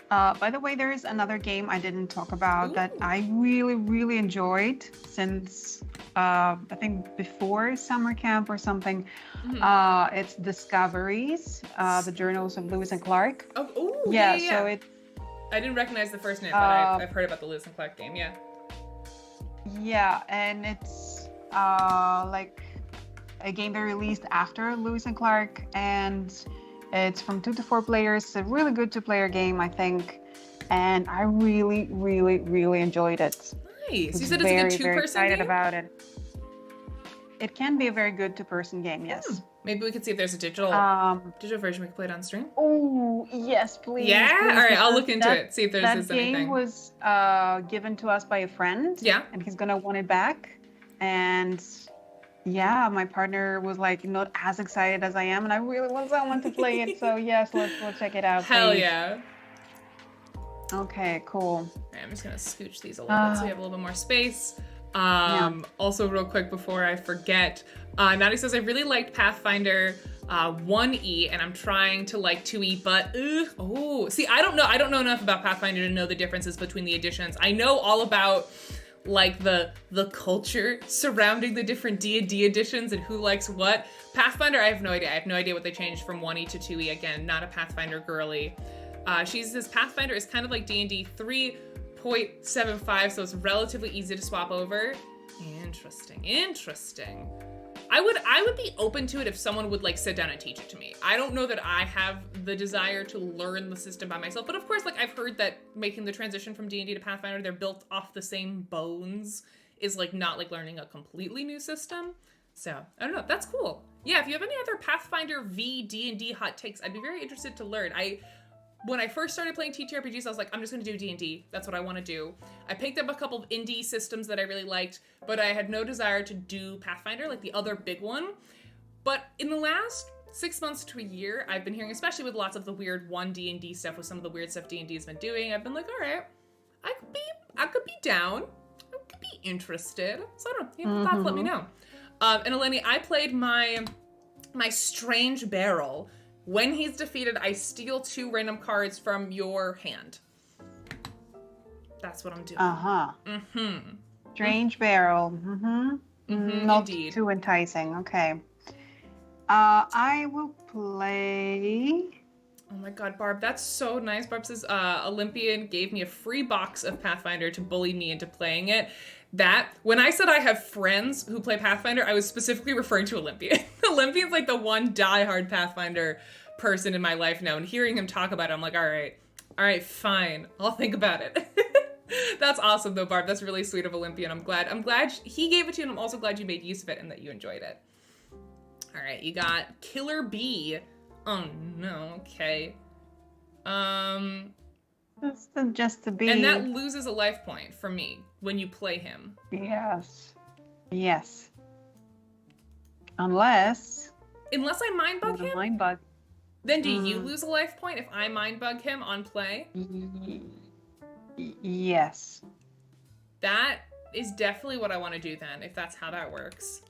By the way, there is another game I didn't talk about that I really enjoyed since I think before summer camp or something. Mm-hmm. It's Discoveries, the Journals of Lewis and Clark. Oh, yeah. Yeah. So it. I didn't recognize the first name, but I've heard about the Lewis and Clark game. Yeah. Yeah, and it's like a game they released after Lewis and Clark, and it's from 2 to 4 players. It's a really good 2-player game, I think, and I really enjoyed it. Nice. You said it's a good 2-person very excited game? about it. It can be a very good 2-person game, yes. Maybe we could see if there's a digital version we could play it on stream. Oh, yes, please. Yeah? Please, all right, I'll look into it, see if there's anything. That game was given to us by a friend. Yeah. And he's going to want it back. And yeah, my partner was like not as excited as I am, and I really want someone to play it. So yes, let's check it out. Hell please. Yeah. Okay, cool. Right, I'm just gonna scooch these a little bit so we have a little bit more space. Also, real quick before I forget, Maddie says I really liked Pathfinder 1E, and I'm trying to like 2E, but see, I don't know enough about Pathfinder to know the differences between the editions. I know all about like the culture surrounding the different D&D editions and who likes what. Pathfinder, I have no idea. I have no idea what they changed from 1E to 2E. Again, not a Pathfinder girly. She says Pathfinder is kind of like D&D 3.75, so it's relatively easy to swap over. Interesting. I would be open to it if someone would like sit down and teach it to me. I don't know that I have the desire to learn the system by myself, but of course, like I've heard that making the transition from D&D to Pathfinder, they're built off the same bones, is like not like learning a completely new system. So, I don't know. That's cool. Yeah, if you have any other Pathfinder v D&D hot takes, I'd be very interested to learn. When I first started playing TTRPGs, I was like, I'm just going to do D&D. That's what I want to do. I picked up a couple of indie systems that I really liked, but I had no desire to do Pathfinder, like the other big one. But in the last 6 months to a year, I've been hearing, especially with lots of the weird 1D&D stuff, with some of the weird stuff D&D's been doing, I've been like, all right, I could be down. I could be interested. So I don't know. If you have thoughts, let me know. And Eleni, I played my Strange Barrel. When he's defeated, I steal 2 random cards from your hand. That's what I'm doing. Strange Barrel. Not Indeed. too enticing. Okay. I will play... Oh my god, Barb, that's so nice. Barb says, Olympian gave me a free box of Pathfinder to bully me into playing it. When I said I have friends who play Pathfinder, I was specifically referring to Olympian. Olympian's like the one diehard Pathfinder person in my life now, and hearing him talk about it, I'm like, all right, fine. I'll think about it. That's awesome though, Barb. That's really sweet of Olympian. I'm glad he gave it to you, and I'm also glad you made use of it and that you enjoyed it. All right, you got Killer Bee. Oh no, okay. Just a bee. And that loses a life point for me when you play him. Yes. Unless I mind bug him? Mind bug. Then do you lose a life point if I mind bug him on play? Yes. That is definitely what I want to do then, if that's how that works.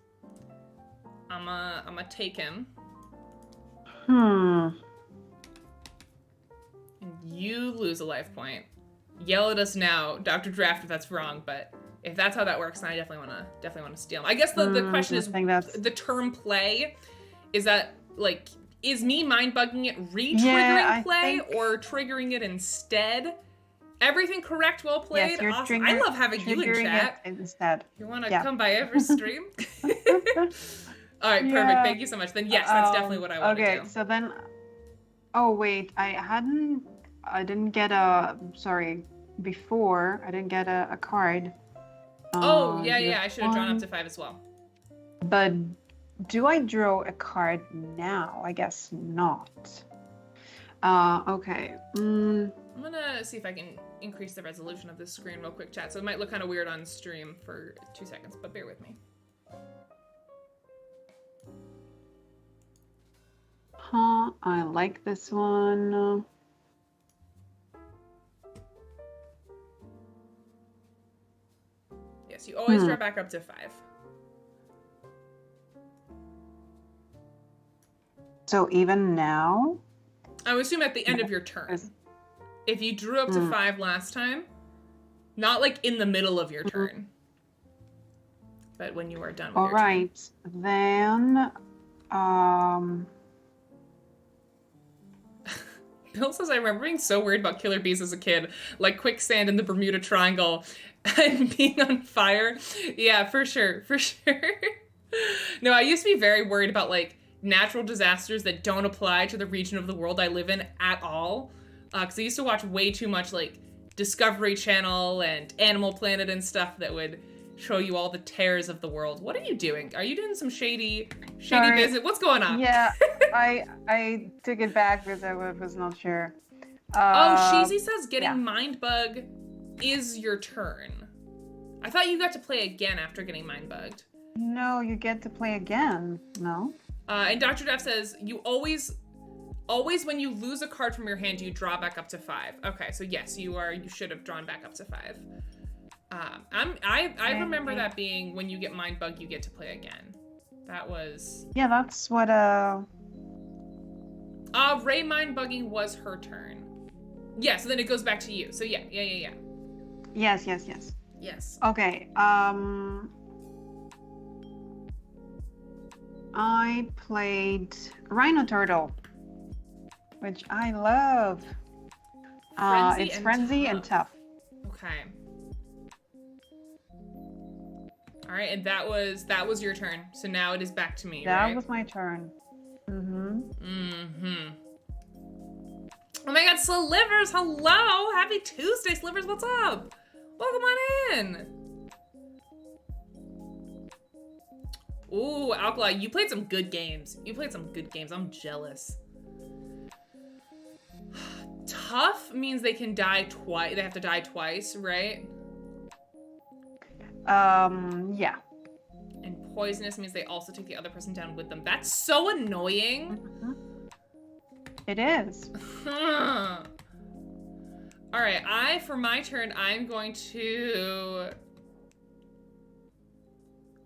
I'ma take him. And you lose a life point. Yell at us now, Dr. Draft, if that's wrong, but if that's how that works, then I definitely wanna steal him. I guess the question is, the term play, is that, like, is me mind bugging it re-triggering play or triggering it instead? Everything correct, well played. Yes, awesome. I love having you in chat. Instead. You wanna come by every stream? All right, perfect. Thank you so much. Then yes, that's definitely what I want to do. Okay, so then, oh wait, I didn't get before I didn't get a card. I should have drawn up to 5 as well. But do I draw a card now? I guess not. Okay. I'm gonna see if I can increase the resolution of this screen real quick, chat. So it might look kind of weird on stream for 2 seconds, but bear with me. I like this one. Yes, you always draw back up to 5. So even now? I would assume at the end of your turn. If you drew up to 5 last time, not like in the middle of your turn, but when you are done with your turn. All right, then, Bill says, I remember being so worried about killer bees as a kid, like quicksand in the Bermuda Triangle and being on fire. Yeah, for sure. No, I used to be very worried about like natural disasters that don't apply to the region of the world I live in at all. Because I used to watch way too much like Discovery Channel and Animal Planet and stuff that would show you all the terrors of the world. What are you doing? Are you doing some shady business? What's going on? Yeah, I took it back because I was not sure. Sheezy says getting mind bug is your turn. I thought you got to play again after getting mind bugged. No, you get to play again. No. And Dr. Jeff says you always when you lose a card from your hand, you draw back up to 5. Okay, so yes, you should have drawn back up to 5. I remember that being when you get mind bug, you get to play again. That was... Yeah, that's what, Ray mind bugging was her turn. Yeah, so then it goes back to you. So yeah. Yes. Yes. Okay, I played Rhino Turtle, which I love. It's frenzy and tough. Okay. All right, and that was your turn. So now it is back to me, right? That was my turn. Oh my god, Slivers, hello! Happy Tuesday, Slivers, what's up? Welcome on in! Ooh, Alkali, you played some good games. I'm jealous. Tough means they can die twice. They have to die twice, right? Yeah. And poisonous means they also take the other person down with them. That's so annoying. Mm-hmm. It is. All right, for my turn, I'm going to...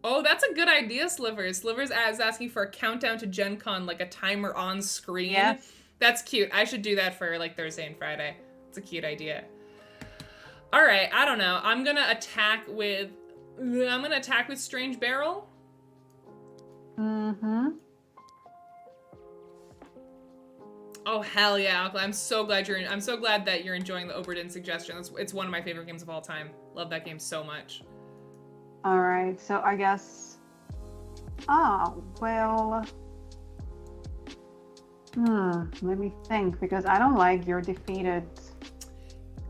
Oh, that's a good idea, Slivers. Slivers is asking for a countdown to Gen Con, like a timer on screen. Yes. That's cute. I should do that for like Thursday and Friday. It's a cute idea. All right, I don't know. I'm gonna attack with Strange Barrel. Mm-hmm. Oh hell yeah, Alkali. I'm so glad that you're enjoying the Oberdin suggestion. It's one of my favorite games of all time. Love that game so much. All right, so I guess. Oh well. Let me think, because I don't like you're defeated.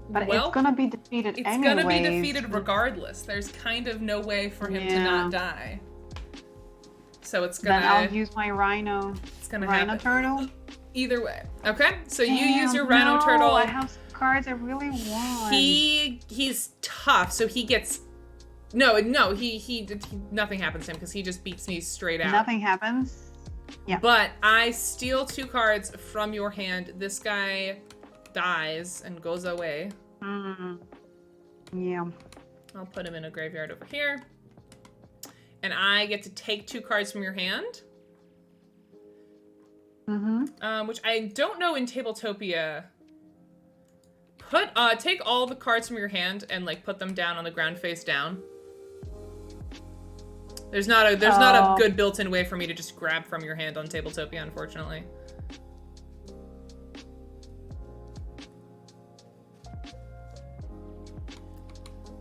But well, it's gonna be defeated anyways. It's gonna be defeated regardless. There's kind of no way for him to not die. So it's gonna... Then I'll use my Rhino. It's gonna Rhino happen. Turtle. Either way. Okay, so you use your Rhino Turtle. I have cards I really want. He's tough, so he gets... No, he nothing happens to him because he just beats me straight out. Nothing happens? Yeah. But I steal 2 cards from your hand. This guy dies and goes away. Yeah. I'll put him in a graveyard over here. And I get to take 2 cards from your hand. Which I don't know in Tabletopia. Take all the cards from your hand and like put them down on the ground face down. There's not a good built-in way for me to just grab from your hand on Tabletopia, unfortunately.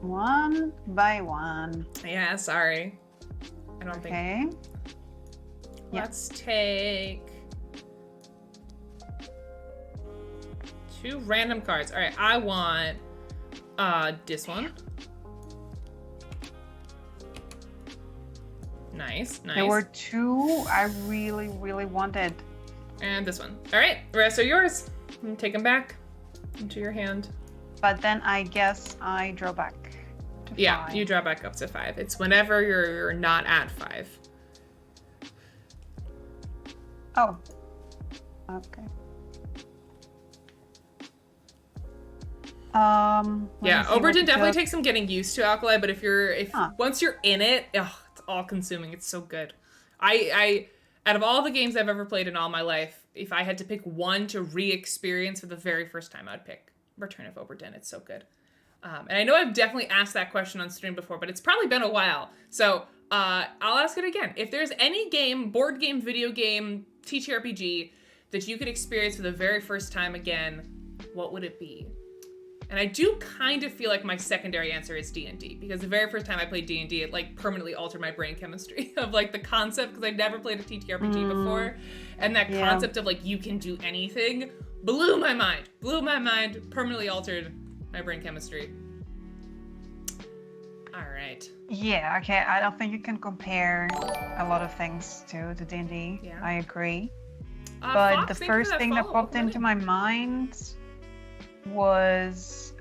One by one. Yeah, sorry. I don't think. Okay. Let's take 2 random cards. All right, I want this one. Nice. There were 2 I really, really wanted. And this one. All right, the rest are yours. Take them back into your hand. But then I guess I draw back to 5. Yeah, you draw back up to 5. It's whenever you're not at 5. Oh. Okay. Yeah, Oberdin definitely takes some getting used to, Alkali, but once you're in it, it's all consuming. It's so good. I out of all the games I've ever played in all my life, if I had to pick one to re-experience for the very first time, I'd pick Return of Oberdin. It's so good. And I know I've definitely asked that question on stream before, but it's probably been a while. So I'll ask it again. If there's any game, board game, video game, TTRPG that you could experience for the very first time again, what would it be? And I do kind of feel like my secondary answer is D&D, because the very first time I played D&D, it like permanently altered my brain chemistry of like the concept, because I'd never played a TTRPG before. And that concept of like, you can do anything blew my mind, permanently altered my brain chemistry. All right. Yeah, okay. I don't think you can compare a lot of things to D&D. Yeah. I agree. But Fox, the first thing that popped into my mind was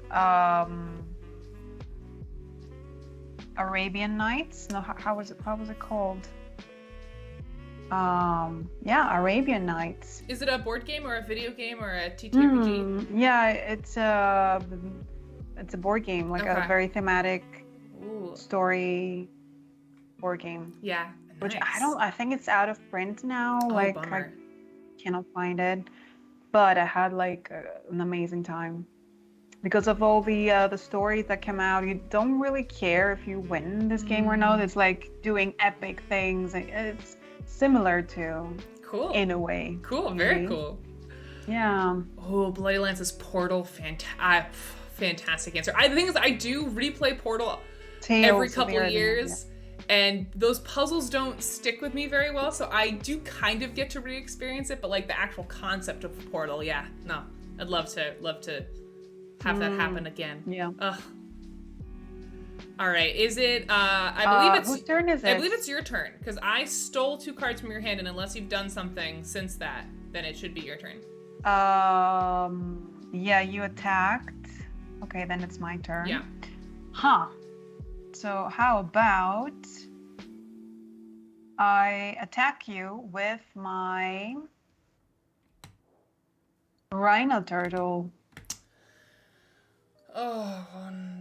Arabian Nights. No, how was it called? Yeah, Arabian Nights. Is it a board game or a video game or a TTRPG? Yeah, it's a board game, like a very thematic story board game. Yeah, nice. Which I think it's out of print now. Like bummer. I cannot find it, but I had like an amazing time because of all the stories that came out. You don't really care if you win this game or not. It's like doing epic things. It's similar to in a way. Cool, very cool. Yeah. Oh, Bloody Lance's Portal, fantastic answer. The thing is, I do replay Portal every couple of years, and those puzzles don't stick with me very well, so I do kind of get to re-experience it, but like the actual concept of Portal, I'd love to have that happen again. Yeah. Ugh. All right, is it, I believe it's... Whose turn is it? I believe it's your turn, because I stole 2 cards from your hand, and unless you've done something since that, then it should be your turn. Yeah, you attacked. Okay, then it's my turn. Yeah. Huh. So how about I attack you with my rhino turtle. Oh,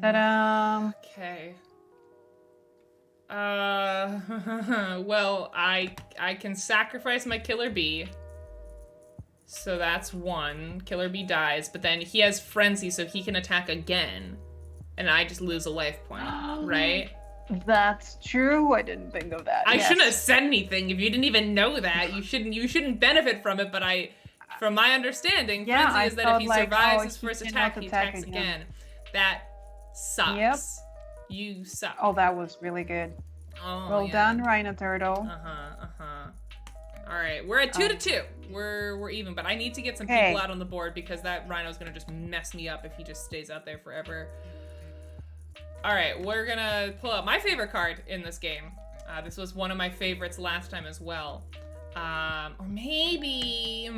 Ta-da! okay. Well, I can sacrifice my killer bee. So that's 1. Killer bee dies, but then he has frenzy, so he can attack again. And I just lose a life point, right? That's true. I didn't think of that. I shouldn't have said anything if you didn't even know that. You shouldn't benefit from it, but from my understanding, frenzy is that if he survives his first attack, he attacks again. That sucks. Yep. You suck. Oh, that was really good. Oh, well done, Rhino Turtle. All right, we're at 2-2. We're even, but I need to get some people out on the board because that Rhino's gonna just mess me up if he just stays out there forever. All right, we're gonna pull out my favorite card in this game. This was one of my favorites last time as well. Or maybe.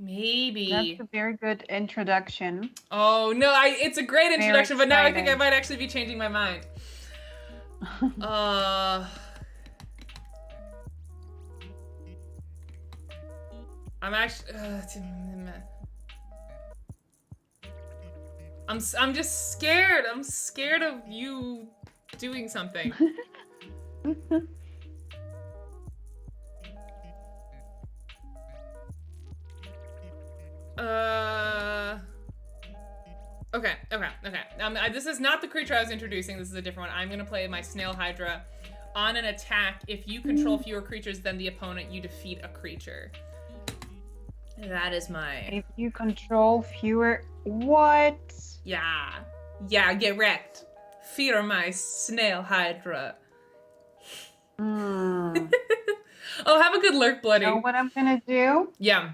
Maybe. That's a very good introduction. Oh, no, it's a great introduction, but now I think I might actually be changing my mind. I'm actually... I'm just scared. I'm scared of you doing something. Okay. This is not the creature I was introducing. This is a different one. I'm gonna play my Snail Hydra. On an attack, if you control fewer creatures than the opponent, you defeat a creature. That is my... If you control fewer... What? Yeah, get wrecked. Fear my Snail Hydra. Oh, have a good lurk, Bloody. You know what I'm gonna do? Yeah.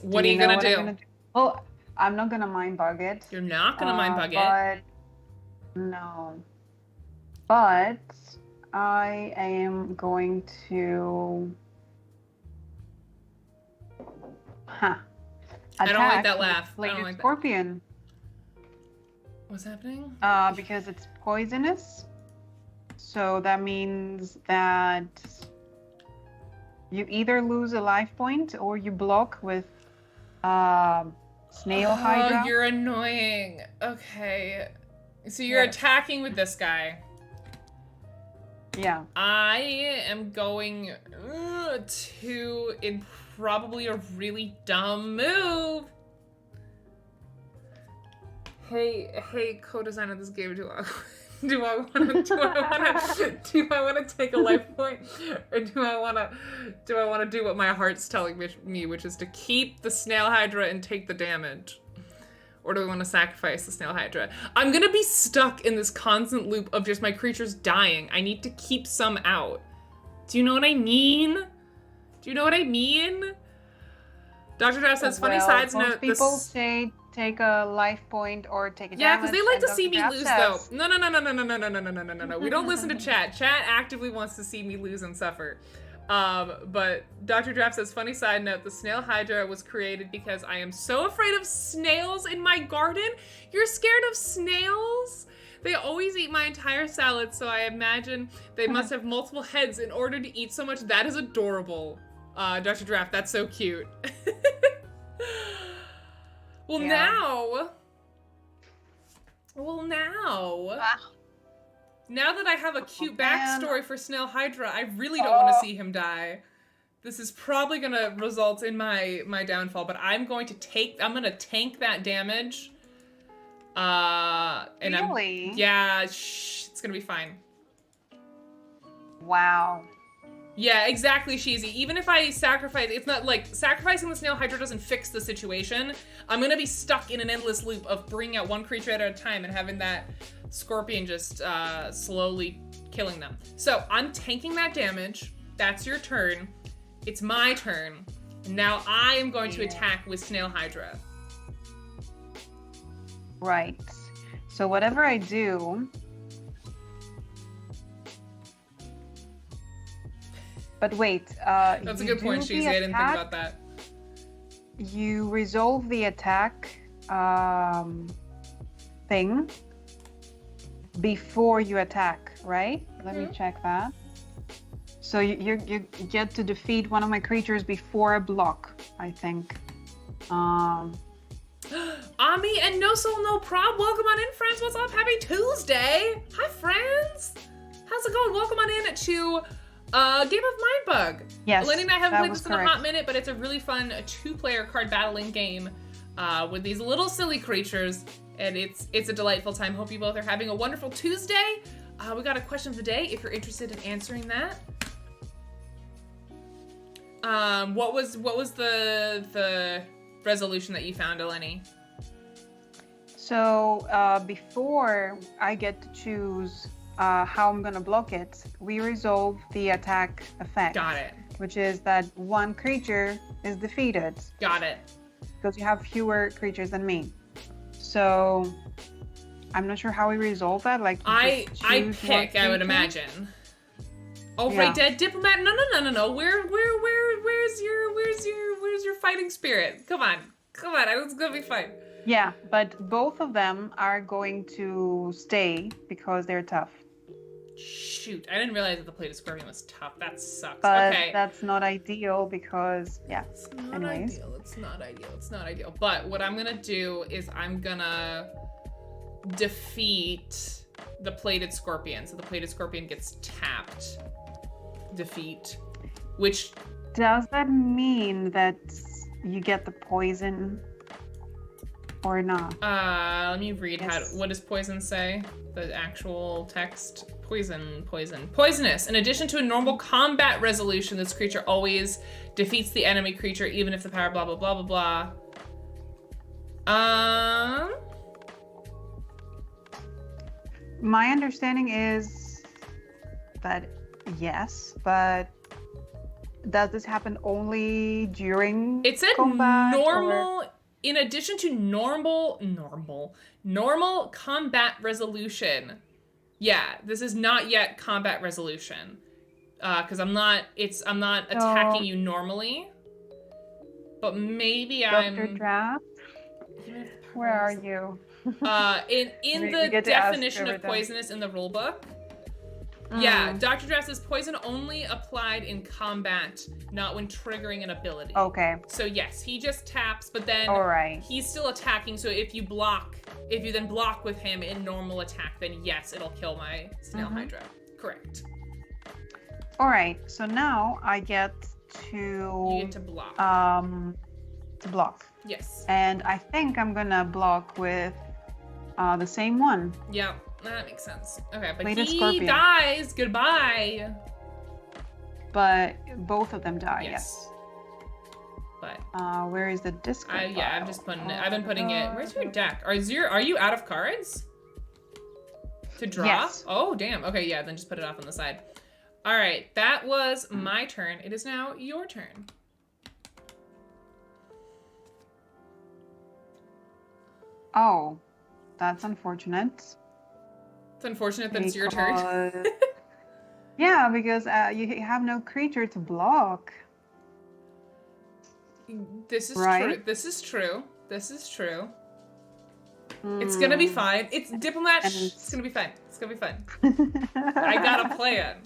What are you gonna do? Well, I'm not gonna mind bug it. You're not gonna mind bug it? No. But I am going to... I don't like that laugh. I don't like Scorpion. What's happening? Because it's poisonous. So that means that you either lose a life point or you block with Snail Hydra. Oh, you're annoying. Okay. So you're attacking with this guy. Yeah. I am going to, in probably a really dumb move. Hey, co-designer of this game, do I want to take a life point, or do I want to do what my heart's telling me, which is to keep the Snail Hydra and take the damage? Or do I want to sacrifice the Snail Hydra? I'm gonna be stuck in this constant loop of just my creatures dying. I need to keep some out. Do you know what I mean? Dr. Draft says, funny sides note. People say take a life point or take a damage. Yeah, because they like to see me lose, though. No. We don't listen to chat. Chat actively wants to see me lose and suffer. But Dr. Draft says, funny side note, the Snail Hydra was created because I am so afraid of snails in my garden. You're scared of snails? They always eat my entire salad, so I imagine they must have multiple heads in order to eat so much. That is adorable. Dr. Draft, that's so cute. Well, now, now that I have a cute backstory for Snail Hydra, I really don't want to see him die. This is probably gonna result in my downfall, but I'm gonna tank that damage. And really? It's gonna be fine. Wow. Yeah, exactly, Sheezy. Even if I sacrifice, it's not like sacrificing the Snail Hydra doesn't fix the situation. I'm gonna be stuck in an endless loop of bringing out one creature at a time and having that Scorpion just slowly killing them. So I'm tanking that damage. That's your turn. It's my turn. Now I am going to attack with Snail Hydra. Right. So whatever I do, but wait, That's a good point, Sheezy. I didn't think about that. You resolve the attack thing before you attack, right? Let me check that. So you get to defeat one of my creatures before a block, I think. Ami and No Soul No Prob, welcome on in, friends. What's up? Happy Tuesday. Hi, friends. How's it going? Welcome on in to Game of Mindbug. Yes, Eleni and I haven't played this correct. in a hot minute, but it's a really fun two-player card battling game with these little silly creatures, and it's a delightful time. Hope you both are having a wonderful Tuesday. We got a question of the day if you're interested in answering that. What was the resolution that you found, Eleni? So before I get to choose how I'm gonna block it, we resolve the attack effect. Got it. Which is that one creature is defeated. Got it. Because you have fewer creatures than me. So I'm not sure how we resolve that. Like I pick, I would imagine. Oh, yeah. right, dead diplomat. No. Where's your fighting spirit? Come on. It's gonna be fine. Yeah, but both of them are going to stay because they're tough. Shoot, I didn't realize that the plated scorpion was tough. That sucks. But okay. That's not ideal because, yeah. It's not Anyways. ideal. It's not ideal. But what I'm gonna do is I'm gonna defeat the plated scorpion. So the plated scorpion gets tapped. Defeat. Which... Does that mean that you get the poison or not? Let me read what does poison say? The actual text. Poisonous. In addition to a normal combat resolution, this creature always defeats the enemy creature, even if the power blah blah blah blah blah. My understanding is that yes, but does this happen only during It said combat, normal. Or... In addition to normal combat resolution. Yeah, this is not yet combat resolution. Because I'm not attacking you normally. But maybe Dr. Draft? Where are you? In the definition of poisonous in the rulebook. Yeah, Dr. Draft says poison only applied in combat, not when triggering an ability. Okay. So yes, he just taps, but then he's still attacking. So if you then block with him in normal attack, then yes, it'll kill my snail hydra. Correct. All right. So now I get to. You get to block. To block. Yes. And I think I'm gonna block with the same one. Yeah. That makes sense. Okay, but Plated he scorpion. dies. Goodbye. But both of them die. Yes. But where is the disc? yeah, I'm just putting it. I've been putting it. Where's your deck? Are you out of cards to draw? Yes. Oh damn. Okay, yeah. Then just put it off on the side. All right, that was my turn. It is now your turn. Oh, that's unfortunate. It's unfortunate that it's your turn. Yeah, because you have no creature to block. This is true. This is true. It's gonna be fine. It's diplomat. It's gonna be fine. I got a plan.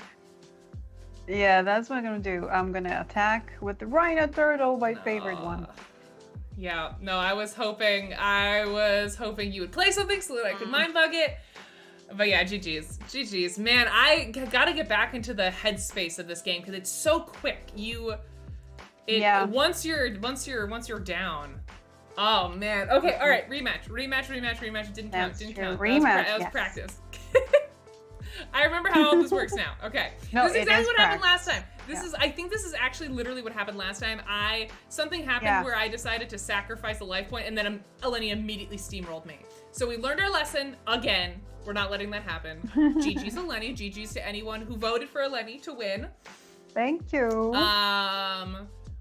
Yeah, that's what I'm gonna do. I'm gonna attack with the rhino turtle, my favorite one. Yeah. No, I was hoping you would play something so that I could mind bug it. But yeah, GG's. Man, I gotta get back into the headspace of this game because it's so quick. Once you're down. Oh man. Okay. All right. Rematch. It didn't count. Rematch. That was practice. I remember how all this works now. Okay. No, this is exactly what happened last time. I think this is actually literally what happened last time. Something happened where I decided to sacrifice a life point and then Eleni immediately steamrolled me. So we learned our lesson again. We're not letting that happen. GG's Eleni. GG's to anyone who voted for Eleni to win. Thank you.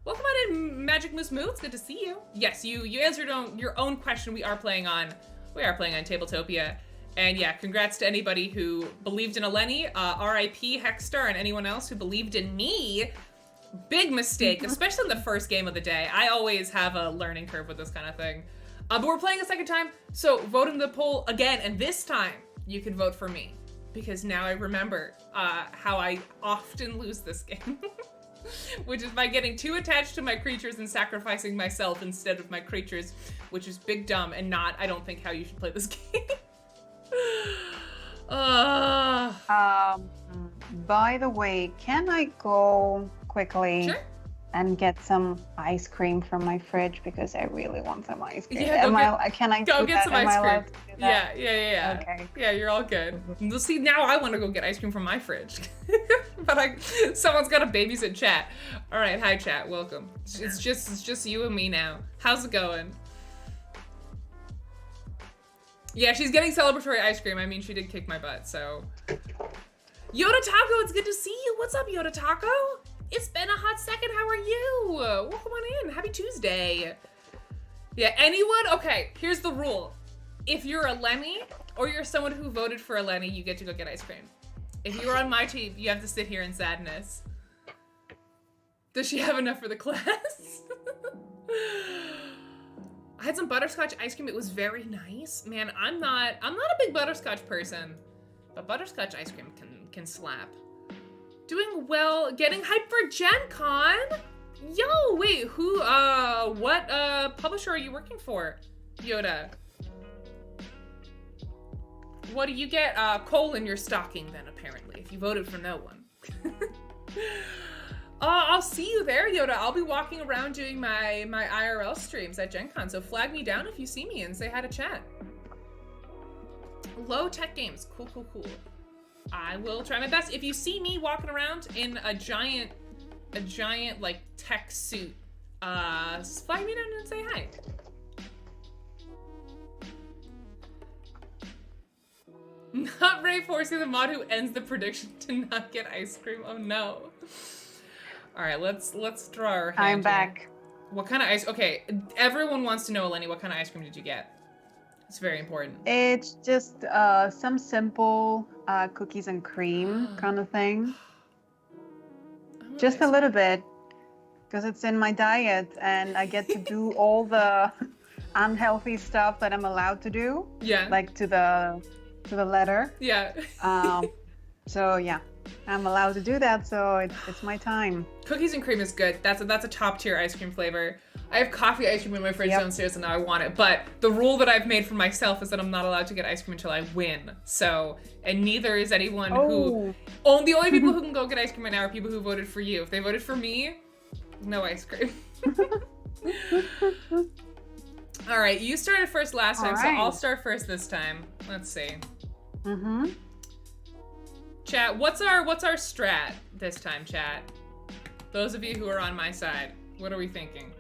Welcome on in, Magic Moose Moo. It's good to see you. Yes, you answered your own question. We are playing on Tabletopia. And yeah, congrats to anybody who believed in Eleni, RIP Hexstar, and anyone else who believed in me. Big mistake, especially in the first game of the day. I always have a learning curve with this kind of thing. But we're playing a second time, so vote in the poll again, and this time you can vote for me. Because now I remember how I often lose this game. Which is by getting too attached to my creatures and sacrificing myself instead of my creatures, which is big dumb and not, I don't think, how you should play this game. By the way, can I go quickly and get some ice cream from my fridge because I really want some ice cream? Yeah, can I go get some ice cream? Yeah. Okay. Yeah, you're all good. You'll see, now I want to go get ice cream from my fridge. But someone's got to babysit chat. All right, hi chat, welcome. It's just you and me now. How's it going? Yeah, she's getting celebratory ice cream. I mean, she did kick my butt, so. Yoda Taco, it's good to see you. What's up, Yoda Taco? It's been a hot second. How are you? Welcome on in. Happy Tuesday. Yeah, anyone? Okay, here's the rule. If you're a Eleni or you're someone who voted for Eleni, you get to go get ice cream. If you're on my team, you have to sit here in sadness. Does she have enough for the class? I had some butterscotch ice cream. It was very nice. Man, I'm not a big butterscotch person, but butterscotch ice cream can slap. Doing well, getting hyped for Gen Con. Yo, wait, what publisher are you working for, Yoda? What do you get? Coal in your stocking then, apparently, if you voted for no one. I'll see you there, Yoda. I'll be walking around doing my IRL streams at Gen Con, so flag me down if you see me and say hi to chat. Low tech games, cool. I will try my best. If you see me walking around in a giant like tech suit, flag me down and say hi. Not Ray forcing the mod who ends the prediction to not get ice cream. Oh no. All right, let's draw our hand. I'm back. Here. What kind of ice? Okay, everyone wants to know, Eleni, what kind of ice cream did you get? It's very important. It's just some simple cookies and cream kind of thing. Just a little bit, because it's in my diet and I get to do all the unhealthy stuff that I'm allowed to do. Yeah. Like to the letter. Yeah. So yeah, I'm allowed to do that, so it's my time. Cookies and cream is good. That's a top tier ice cream flavor. I have coffee ice cream in my fridge downstairs and now I want it. But the rule that I've made for myself is that I'm not allowed to get ice cream until I win. So, and neither is anyone who, the only people who can go get ice cream right now are people who voted for you. If they voted for me, no ice cream. All right, you started first last time, so I'll start first this time. Let's see. Chat, what's our strat this time, chat? Those of you who are on my side, what are we thinking?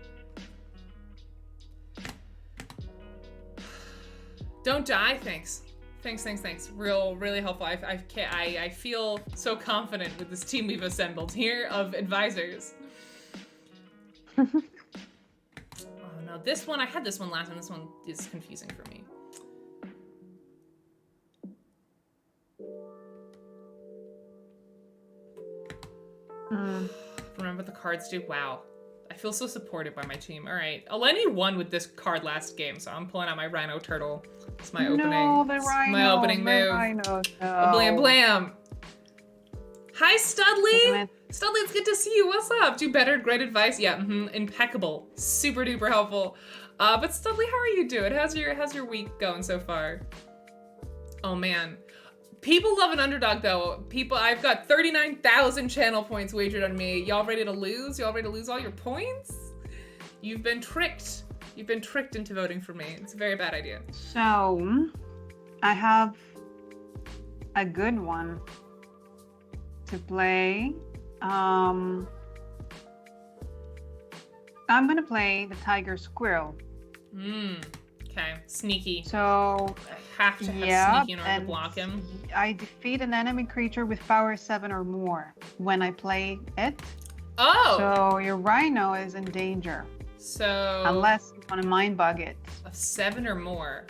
Don't die, thanks. Thanks. Really helpful. I feel so confident with this team we've assembled here of advisors. Oh no, this one, I had this one last time. This one is confusing for me. Remember the cards do? Wow. I feel so supported by my team. All right. Eleni won with this card last game, so I'm pulling out my Rhino Turtle. It's my opening. No, the Rhino. My opening move. Rhino, no. Blam blam. Hi, Studley. Studley, it's good to see you. What's up? Do better. Great advice. Yeah, impeccable. Super duper helpful. But Studley, how are you doing? How's your week going so far? Oh man. People love an underdog though. I've got 39,000 channel points wagered on me. Y'all ready to lose? Y'all ready to lose all your points? You've been tricked. You've been tricked into voting for me. It's a very bad idea. So, I have a good one to play. I'm gonna play the Tiger Squirrel. Okay, sneaky. So I have to have sneaky in order to block him. I defeat an enemy creature with power 7 or more when I play it. Oh! So your Rhino is in danger. So... unless you want to mind bug it. Of 7 or more.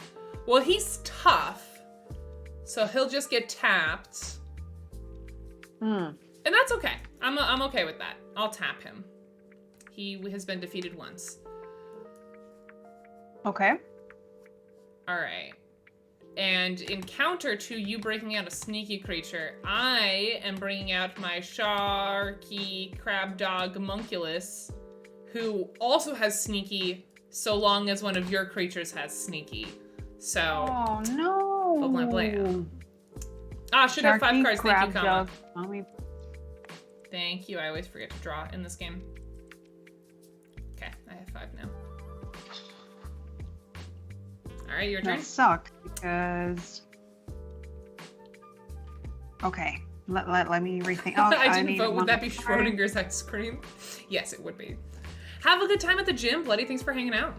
Well, he's tough. So he'll just get tapped. Hmm. And that's okay. I'm okay with that. I'll tap him. He has been defeated once. Okay. All right. And in counter to you breaking out a sneaky creature, I am bringing out my Sharky Crab Dog Homunculus, who also has sneaky, so long as one of your creatures has sneaky. So. Oh no. Blah, blah, blah. Ah, should have 5 cards. Thank you, Kama. Thank you. I always forget to draw in this game. Okay, I have 5 now. All right, your turn. That sucks because. Okay, let me rethink. Oh, I didn't vote. Would that be Schrodinger's ice cream? Yes, it would be. Have a good time at the gym, Bloody. Thanks for hanging out.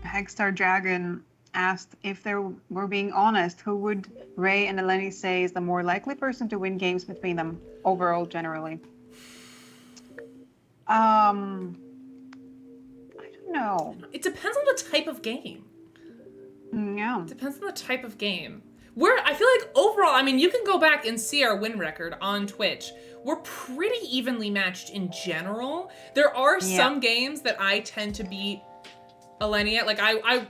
Hexstar Dragon asked if they were being honest, who would Ray and Eleni say is the more likely person to win games between them overall, generally? I don't know. It depends on the type of game. Yeah. It depends on the type of game. I feel like overall, I mean, you can go back and see our win record on Twitch. We're pretty evenly matched in general. There are some games that I tend to beat Eleni at. Like, I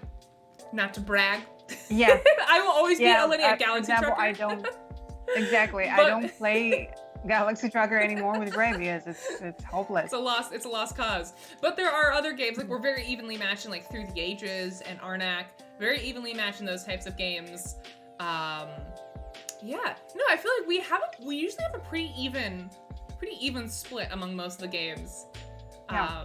not to brag. Yeah. I will always beat Eleni at Galaxy Trucker. I don't. Exactly. I don't play Galaxy Trucker anymore with Ray because it's hopeless. It's a lost cause. But there are other games, like, we're very evenly matched in, like, Through the Ages and Arnak. Very evenly matched in those types of games. Yeah. No, I feel like we usually have a pretty even split among most of the games. Yeah.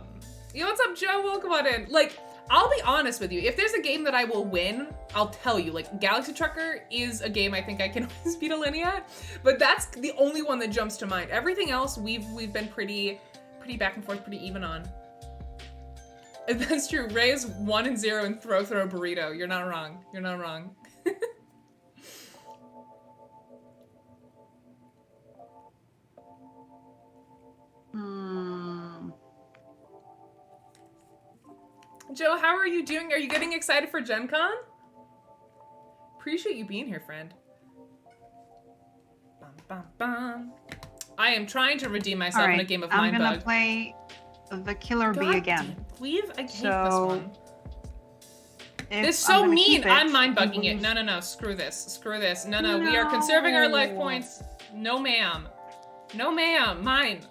Yo, what's up, Joe? Welcome on in. Like, I'll be honest with you. If there's a game that I will win, I'll tell you. Like, Galaxy Trucker is a game I think I can always beat Eleni at, but that's the only one that jumps to mind. Everything else we've been pretty back and forth, pretty even on. And that's true. Ray is 1-0 in throw burrito. You're not wrong. You're not wrong. Joe, how are you doing? Are you getting excited for Gen Con? Appreciate you being here, friend. Bum, bum, bum. I am trying to redeem myself in a game of Mind Bug. I'm gonna play the Killer Bee again. I hate this one. It's so I'm mean. I'm mind bugging it. No. Screw this. No. We are conserving our life points. No, ma'am. No, ma'am. Mine.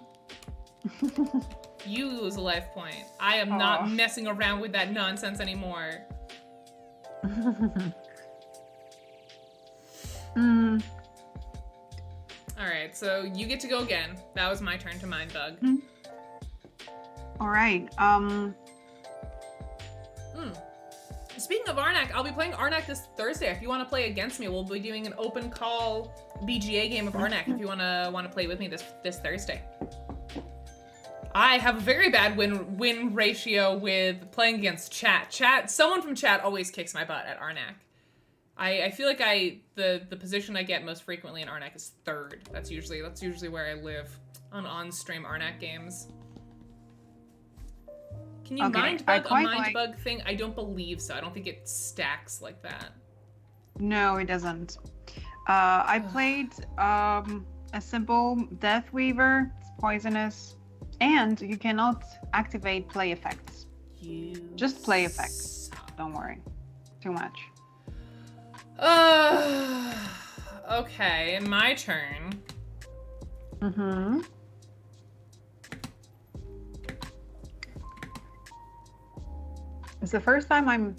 You lose a life point. I am not messing around with that nonsense anymore. Alright, so you get to go again. That was my turn to mind bug. Alright, Speaking of Arnak, I'll be playing Arnak this Thursday. If you want to play against me, we'll be doing an open call BGA game of Arnak if you want to play with me this Thursday. I have a very bad win ratio with playing against chat. Someone from chat always kicks my butt at Arnak. I feel like the position I get most frequently in Arnak is 3rd. That's usually where I live on stream Arnak games. Can you mind bug a mind bug thing? I don't believe so. I don't think it stacks like that. No, it doesn't. I played a simple Death Weaver. It's poisonous. And you cannot activate play effects. Just play effects. Don't worry. Too much. Okay, my turn. It's the first time I'm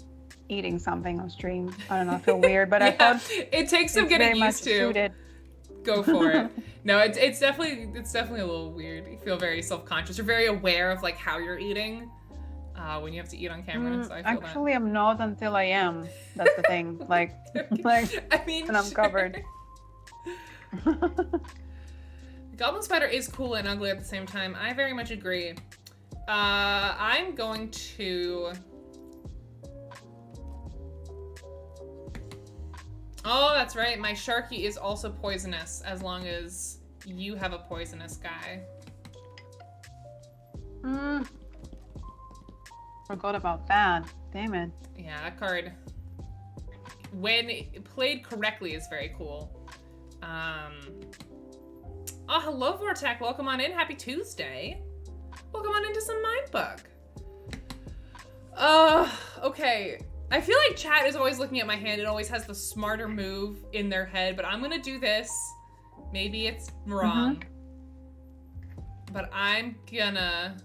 eating something on stream. I don't know, I feel weird, but I thought it takes some getting used to. Suited. Go for it. No, it's definitely a little weird. You feel very self-conscious. You're very aware of like how you're eating when you have to eat on camera. So I feel actually, I'm not until I am. That's the thing. Like I mean, and I'm covered. Goblin Spider is cool and ugly at the same time. I very much agree. I'm going to. Oh, that's right. My Sharky is also poisonous as long as you have a poisonous guy. Forgot about that. Damn it. Yeah, that card, when played correctly, is very cool. Oh, hello, Vortek. Welcome on in. Happy Tuesday. Welcome on into some Mindbug. Okay. I feel like chat is always looking at my hand. It always has the smarter move in their head, but I'm gonna do this. Maybe it's wrong. But I'm gonna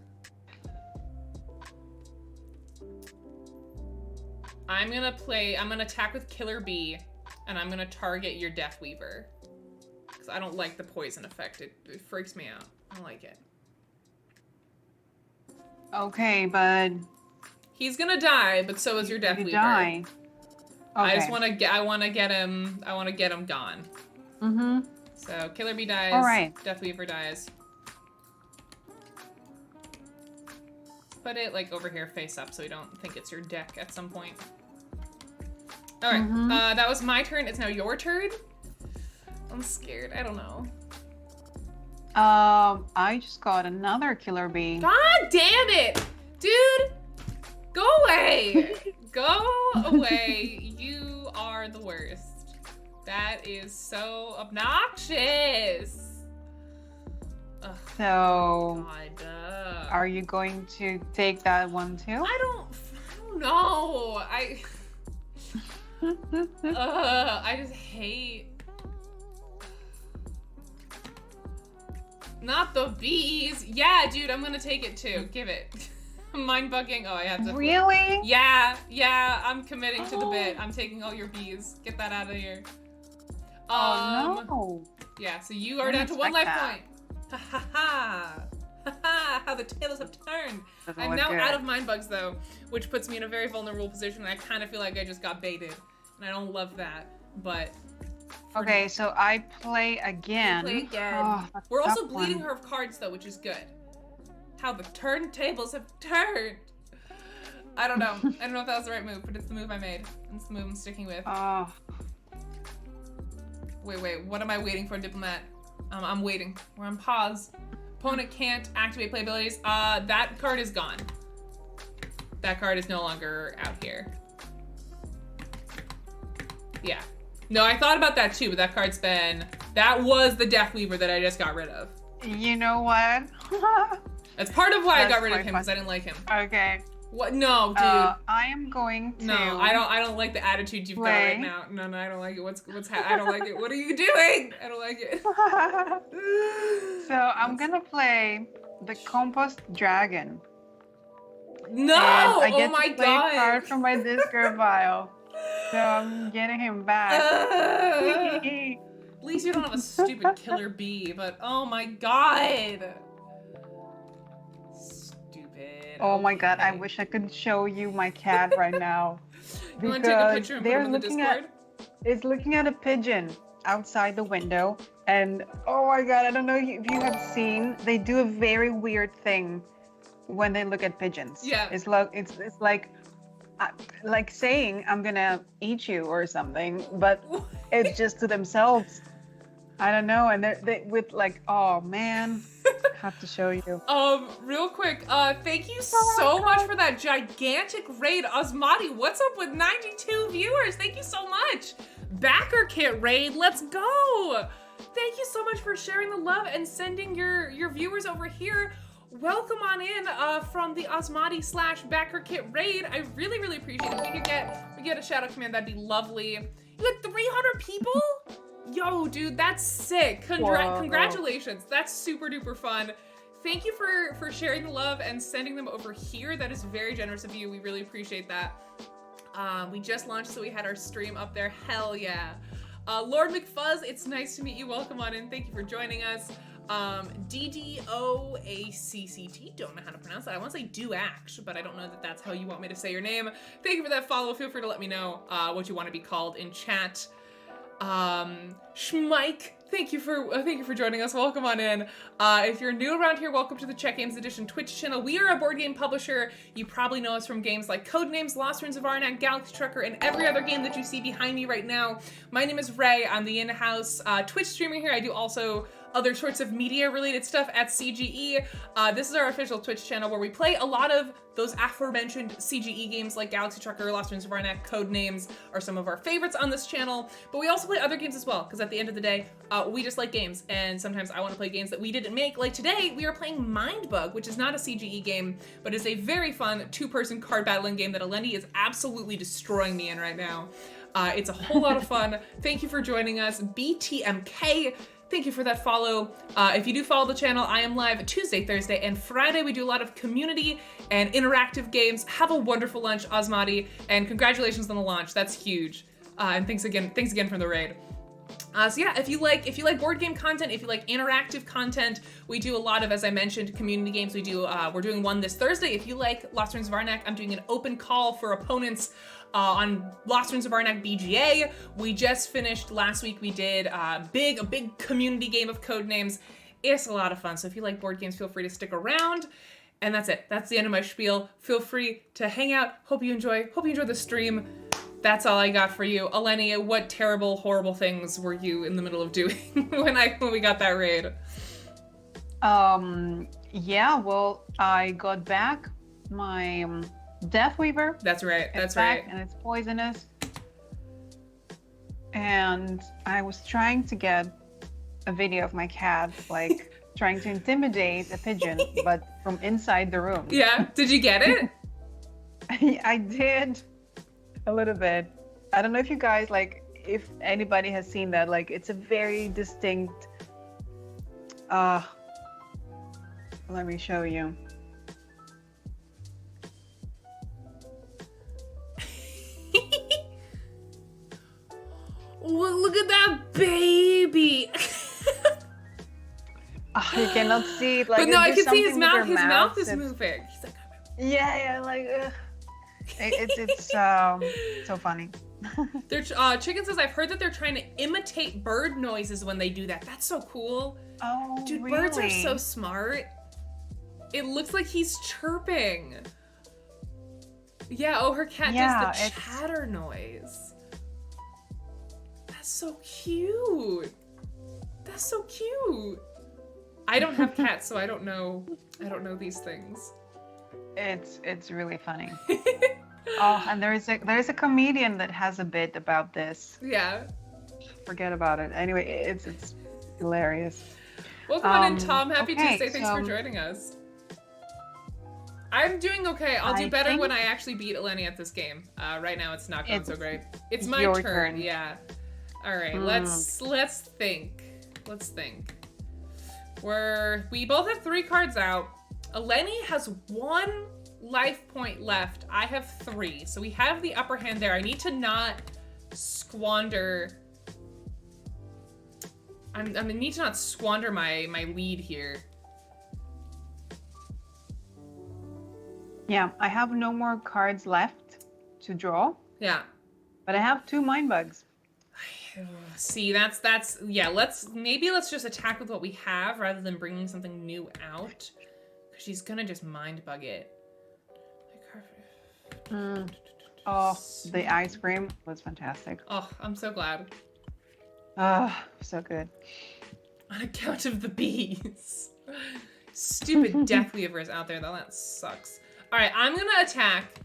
attack with Killer Bee, and I'm gonna target your Death Weaver. Because I don't like the poison effect. It freaks me out. I don't like it. Okay, but he's gonna die, but so is your Death Weaver. Die. Okay. I wanna get him gone. So Killer Bee dies. All right. Death Weaver dies. Put it like over here face up so we don't think it's your deck at some point. All right, that was my turn. It's now your turn. I'm scared. I don't know. I just got another Killer Bee. God damn it, dude! Go away. Go away. You are the worst. That is so obnoxious. Ugh. So, God. Are you going to take that one too? I don't know. I just hate. Not the bees. Yeah, dude, I'm gonna take it too. Give it. Mind bugging. Oh, I have to. Really? Yeah, I'm committing to the bit. I'm taking all your bees. Get that out of here. Oh no. Yeah, so you are down to 1 life point. Ha ha ha. Ha ha, how the tables have turned. I'm now out of mind bugs though, which puts me in a very vulnerable position. I kind of feel like I just got baited, and I don't love that, but. Okay, so I play again. Play again. Oh, we're also bleeding her of cards though, which is good. How the turntables have turned. I don't know. I don't know if that was the right move, but it's the move I made. It's the move I'm sticking with. Oh. Wait, what am I waiting for, Diplomat? I'm waiting. We're on pause. Opponent can't activate play abilities. That card is gone. That card is no longer out here. Yeah. No, I thought about that too, but that card's been... That was the Death Weaver that I just got rid of. You know what? That's part of why I got rid of him, because I didn't like him. Okay. What? No, dude. I am going to... No, I don't like the attitude you've got right now. No, I don't like it. I don't like it. What are you doing? I don't like it. So I'm gonna play the Compost Dragon. No! And I get oh my to play god! a card from my discard pile. So I'm getting him back. At least you don't have a stupid Killer Bee, but oh my god! Stupid. Oh my god, I wish I could show you my cat right now. You want to take a picture and put it on the Discord? It's looking at a pigeon outside the window, and oh my god, I don't know if you have seen, they do a very weird thing when they look at pigeons. Yeah. It's like saying I'm gonna eat you or something, but it's just to themselves. I don't know, and they with like, oh man, have to show you. Real quick, thank you so much for that gigantic raid, Osmati. What's up with 92 viewers? Thank you so much. Backer kit raid, let's go. Thank you so much for sharing the love and sending your viewers over here. Welcome on in from the Osmati / backer kit raid. I really, really appreciate it. If we could get a shout out command, that'd be lovely. You had 300 people? Yo, dude, that's sick. Congratulations. That's super duper fun. Thank you for sharing the love and sending them over here. That is very generous of you. We really appreciate that. We just launched, so we had our stream up there. Hell yeah. Lord McFuzz, it's nice to meet you. Welcome on in. Thank you for joining us. DDOACCT, don't know how to pronounce that. I want to say Duact, but I don't know that that's how you want me to say your name. Thank you for that follow. Feel free to let me know what you want to be called in chat. Schmike, thank you for joining us. Welcome on in. If you're new around here, welcome to the Czech Games Edition Twitch channel. We are a board game publisher. You probably know us from games like Codenames, Lost Ruins of Arnak, Galaxy Trucker, and every other game that you see behind me right now. My name is Ray. I'm the in-house Twitch streamer here. I do also other sorts of media related stuff at CGE. This is our official Twitch channel where we play a lot of those aforementioned CGE games like Galaxy Trucker, Lost Ruins of Arnak, Codenames are some of our favorites on this channel, but we also play other games as well, because at the end of the day, we just like games, and sometimes I want to play games that we didn't make. Like today, we are playing Mindbug, which is not a CGE game, but is a very fun two-person card battling game that Eleni is absolutely destroying me in right now. It's a whole lot of fun. Thank you for joining us. BTMK, thank you for that follow. If you do follow the channel, I am live Tuesday, Thursday, and Friday. We do a lot of community and interactive games. Have a wonderful lunch, Osmati, and congratulations on the launch. That's huge. And thanks again for the raid. So yeah, if you like board game content, if you like interactive content, we do a lot of, as I mentioned, community games. We're doing one this Thursday. If you like Lost Ruins of Arnak, I'm doing an open call for opponents on Lost Ruins of Arnak BGA. We just finished last week. We did a big community game of Codenames. It's a lot of fun. So if you like board games, feel free to stick around. And that's it. That's the end of my spiel. Feel free to hang out. Hope you enjoy the stream. That's all I got for you. Eleni, what terrible, horrible things were you in the middle of doing when we got that raid? Yeah, well, I got back my Deathweaver. That's right. That's right. And it's poisonous. And I was trying to get a video of my cat, like trying to intimidate a pigeon, but from inside the room. Yeah. Did you get it? I did. A little bit. I don't know if you guys, like, if anybody has seen that, like, it's a very distinct, let me show you. Look at that baby. You cannot see it, like, but no, I can see his mouth. His mouth is it's moving. He's like, yeah, like, it's so funny. Chicken says, I've heard that they're trying to imitate bird noises when they do that. That's so cool. Oh, dude, really? Birds are so smart. It looks like he's chirping. Yeah, oh, her cat does the chatter noise. That's so cute. That's so cute. I don't have cats, so I don't know these things. It's really funny. Oh, and there's a comedian that has a bit about this. Yeah. Forget about it. Anyway, it's hilarious. Welcome on in, Tom. Happy Tuesday. Thanks for joining us. I'm doing okay. I'll do better when I actually beat Eleni at this game. Right now, it's not going so great. It's my turn. Yeah. All right. Let's think. Let's think. We both have 3 cards out. Eleni has 1 life point left. I have 3, so we have the upper hand there. I need to not squander. I need to not squander my lead here. Yeah, I have no more cards left to draw. Yeah, but I have 2 mind bugs. See, that's yeah. Let's just attack with what we have rather than bringing something new out. Because she's gonna just mind bug it. Oh, the ice cream was fantastic. Oh, I'm so glad. Oh, so good. On account of the bees. Stupid Deathweavers out there, though. That sucks. All right, I'm gonna attack.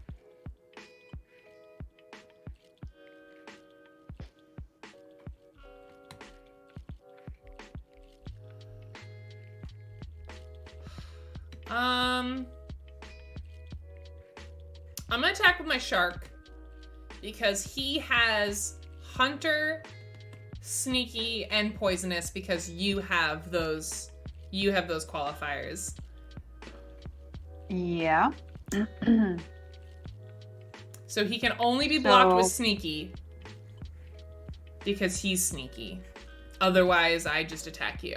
I'm gonna attack with my shark because he has Hunter, Sneaky, and Poisonous because you have those qualifiers. Yeah. So he can only be blocked with Sneaky because he's sneaky. Otherwise, I just attack you.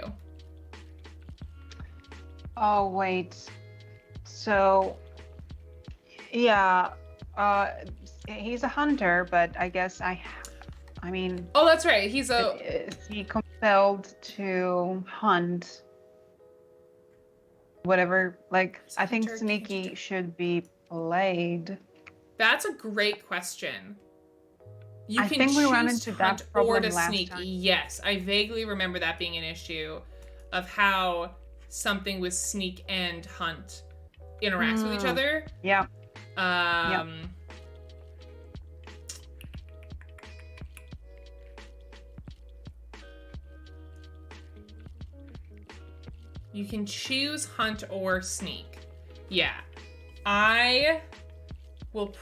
Oh, wait. So, yeah, he's a hunter, but I guess I mean... Oh, that's right. He's he compelled to hunt whatever, like, I think Sneaky should be played. That's a great question. I think we ran into that problem or to last sneaky. time. Yes, I vaguely remember that being an issue. of how something with sneak and hunt interacts with each other. Yeah. You can choose hunt or sneak. Yeah. I will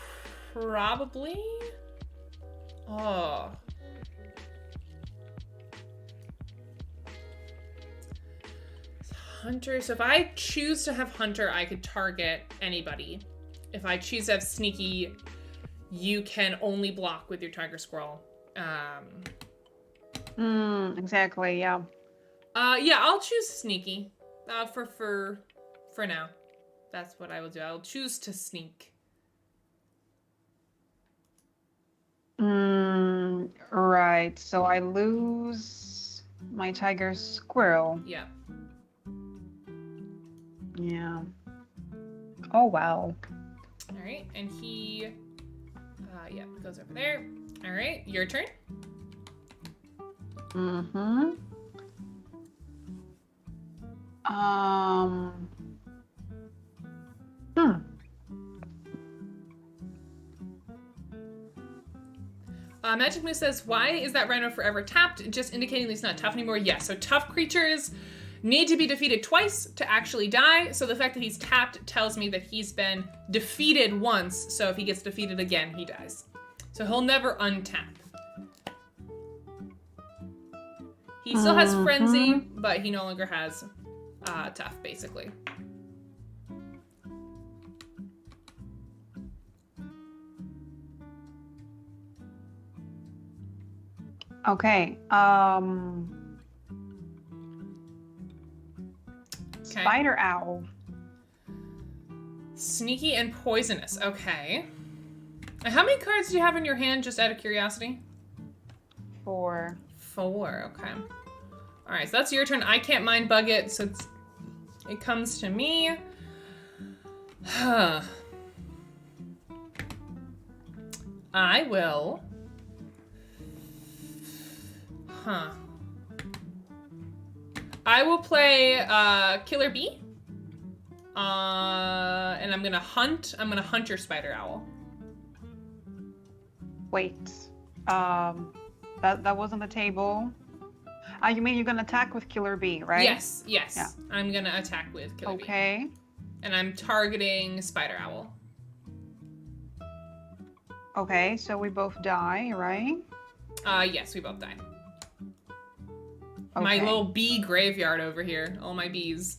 probably... Oh. Hunter. So if I choose to have hunter, I could target anybody. If I choose to have sneaky, you can only block with your tiger squirrel. Exactly, yeah. Yeah, I'll choose sneaky. For now. That's what I will do. I'll choose to sneak. Right. So I lose my tiger squirrel. Yeah. Yeah. Oh, wow. All right, and he, yeah, goes over there. All right, your turn. Mm-hmm. Magic Moose says, why is that rhino forever tapped? Just indicating that he's not tough anymore. Yes, so tough creatures need to be defeated twice to actually die. So the fact that he's tapped tells me that he's been defeated once. So if he gets defeated again, he dies. So he'll never untap. He still has Frenzy, but he no longer has Tough, basically. Okay. Spider owl. Sneaky and poisonous. Okay. And how many cards do you have in your hand, just out of curiosity? 4. 4. Okay. All right, so that's your turn. I can't mind bug it, so it comes to me. I will. I will play Killer Bee. And I'm gonna hunt your spider owl. Wait. That was on the table. You mean you're gonna attack with Killer Bee, right? Yes. Yeah. I'm gonna attack with Killer Bee. Okay. And I'm targeting spider owl. Okay, so we both die, right? Yes, we both die. Okay. My little bee graveyard over here. All my bees.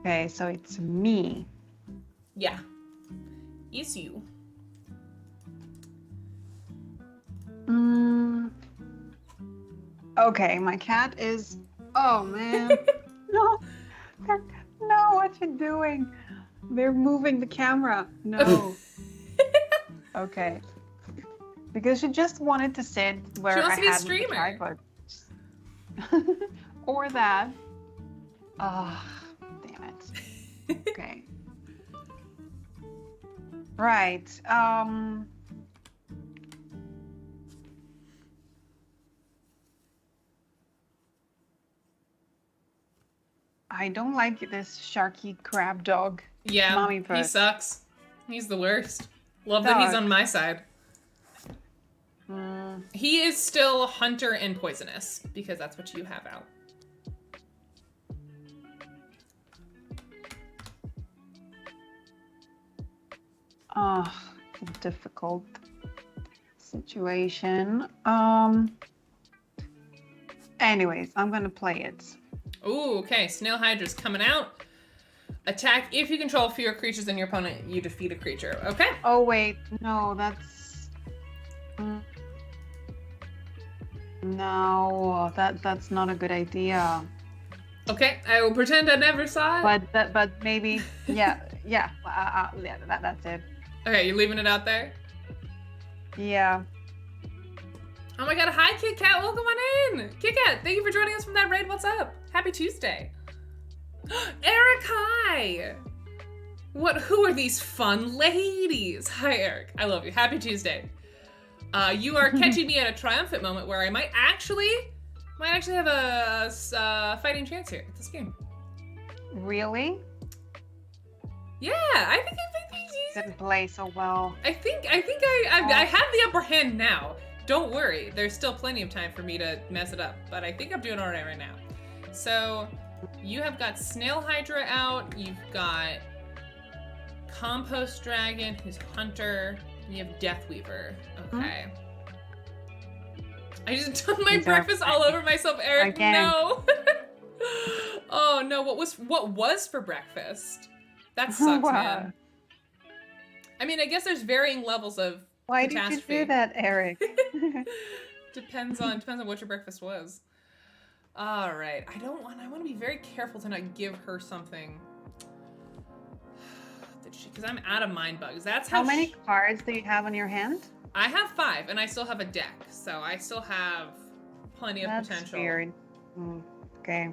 Okay, so it's me. Yeah. It's you. Okay, my cat is... Oh, man. No, what you doing? They're moving the camera. No. Okay. Because she just wanted to sit where she wants I to be a had streamer. The tripod. Or that. Oh, damn it. Okay. Right. I don't like this sharky crab dog. Yeah, Mommy he sucks. He's the worst. Love that he's on my side. He is still hunter and poisonous, because that's what you have out. Oh, difficult situation. Anyways, I'm gonna play it. Ooh, okay. Snail Hydra's coming out. Attack. If you control fewer creatures than your opponent, you defeat a creature. Okay. Oh, wait. No, that's... No, that's not a good idea. Okay, I will pretend I never saw it. But maybe... Yeah, that's it. Okay, you're leaving it out there? Yeah. Oh my god, hi Kit Kat, welcome on in! Kit Kat, thank you for joining us from that raid, what's up? Happy Tuesday. Eric, hi! Who are these fun ladies? Hi Eric, I love you, happy Tuesday. You are catching me at a triumphant moment where I might actually have a fighting chance here at this game. Really? Yeah, I think didn't play so well. I think I have the upper hand now. Don't worry, there's still plenty of time for me to mess it up, but I think I'm doing alright right now. So, you have got Snail Hydra out, you've got Compost Dragon, who's Hunter, and you have Deathweaver. Okay. I just took my breakfast all over myself, Eric. Again. No. Oh no, what was for breakfast? That sucks, man. I mean, I guess there's varying levels of Why catastrophe. did you do that, Eric? Depends on what your breakfast was. All right, I want to be very careful to not give her something. Because I'm out of mind bugs. That's how many cards do you have on your hand? I have 5, and I still have a deck, so I still have plenty of potential. That's weird. Okay.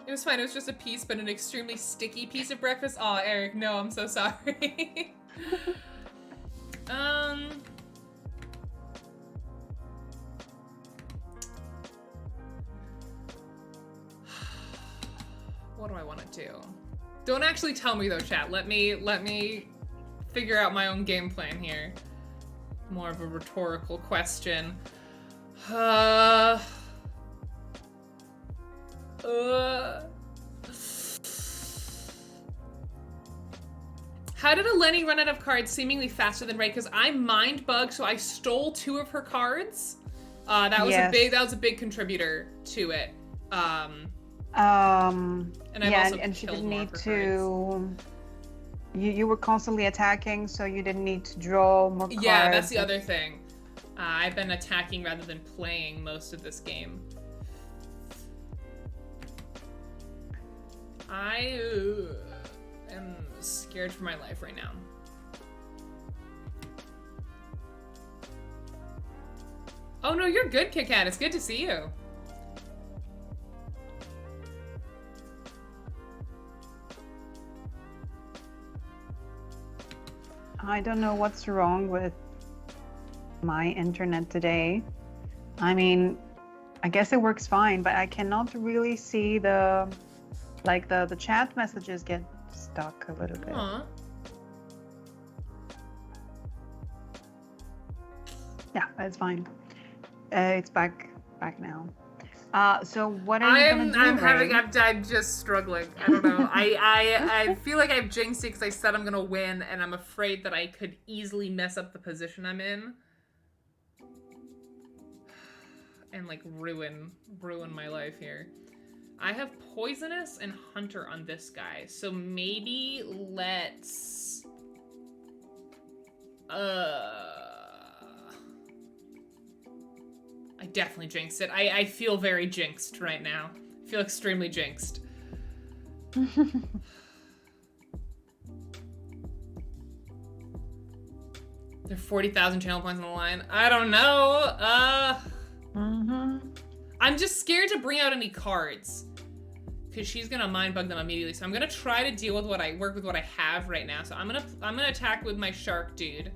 It was fine. It was just a piece, but an extremely sticky piece of breakfast. Oh, Eric, no, I'm so sorry. What do I want to do? Don't actually tell me though, chat. Let me figure out my own game plan here. More of a rhetorical question. How did Eleni run out of cards seemingly faster than Ray? Because I mind bugged, so I stole 2 of her cards. That was a big contributor to it. And she didn't need to. You were constantly attacking, so you didn't need to draw more cards. Yeah, that's the other thing. I've been attacking rather than playing most of this game. I am scared for my life right now. Oh no, you're good, Kit Kat. It's good to see you. I don't know what's wrong with my internet today. I mean, I guess it works fine, but I cannot really see the chat messages get stuck a little bit. Yeah, that's fine. It's back now. So what are you gonna do? I'm just struggling. I don't know. I feel like I've jinxed it because I said I'm gonna win, and I'm afraid that I could easily mess up the position I'm in. And like ruin my life here. I have Poisonous and Hunter on this guy, so maybe let's I definitely jinxed it. I feel very jinxed right now. I feel extremely jinxed. There are 40,000 channel points on the line. I don't know. I'm just scared to bring out any cards because she's gonna mind bug them immediately. So I'm gonna try to deal with work with what I have right now. So I'm gonna attack with my shark dude.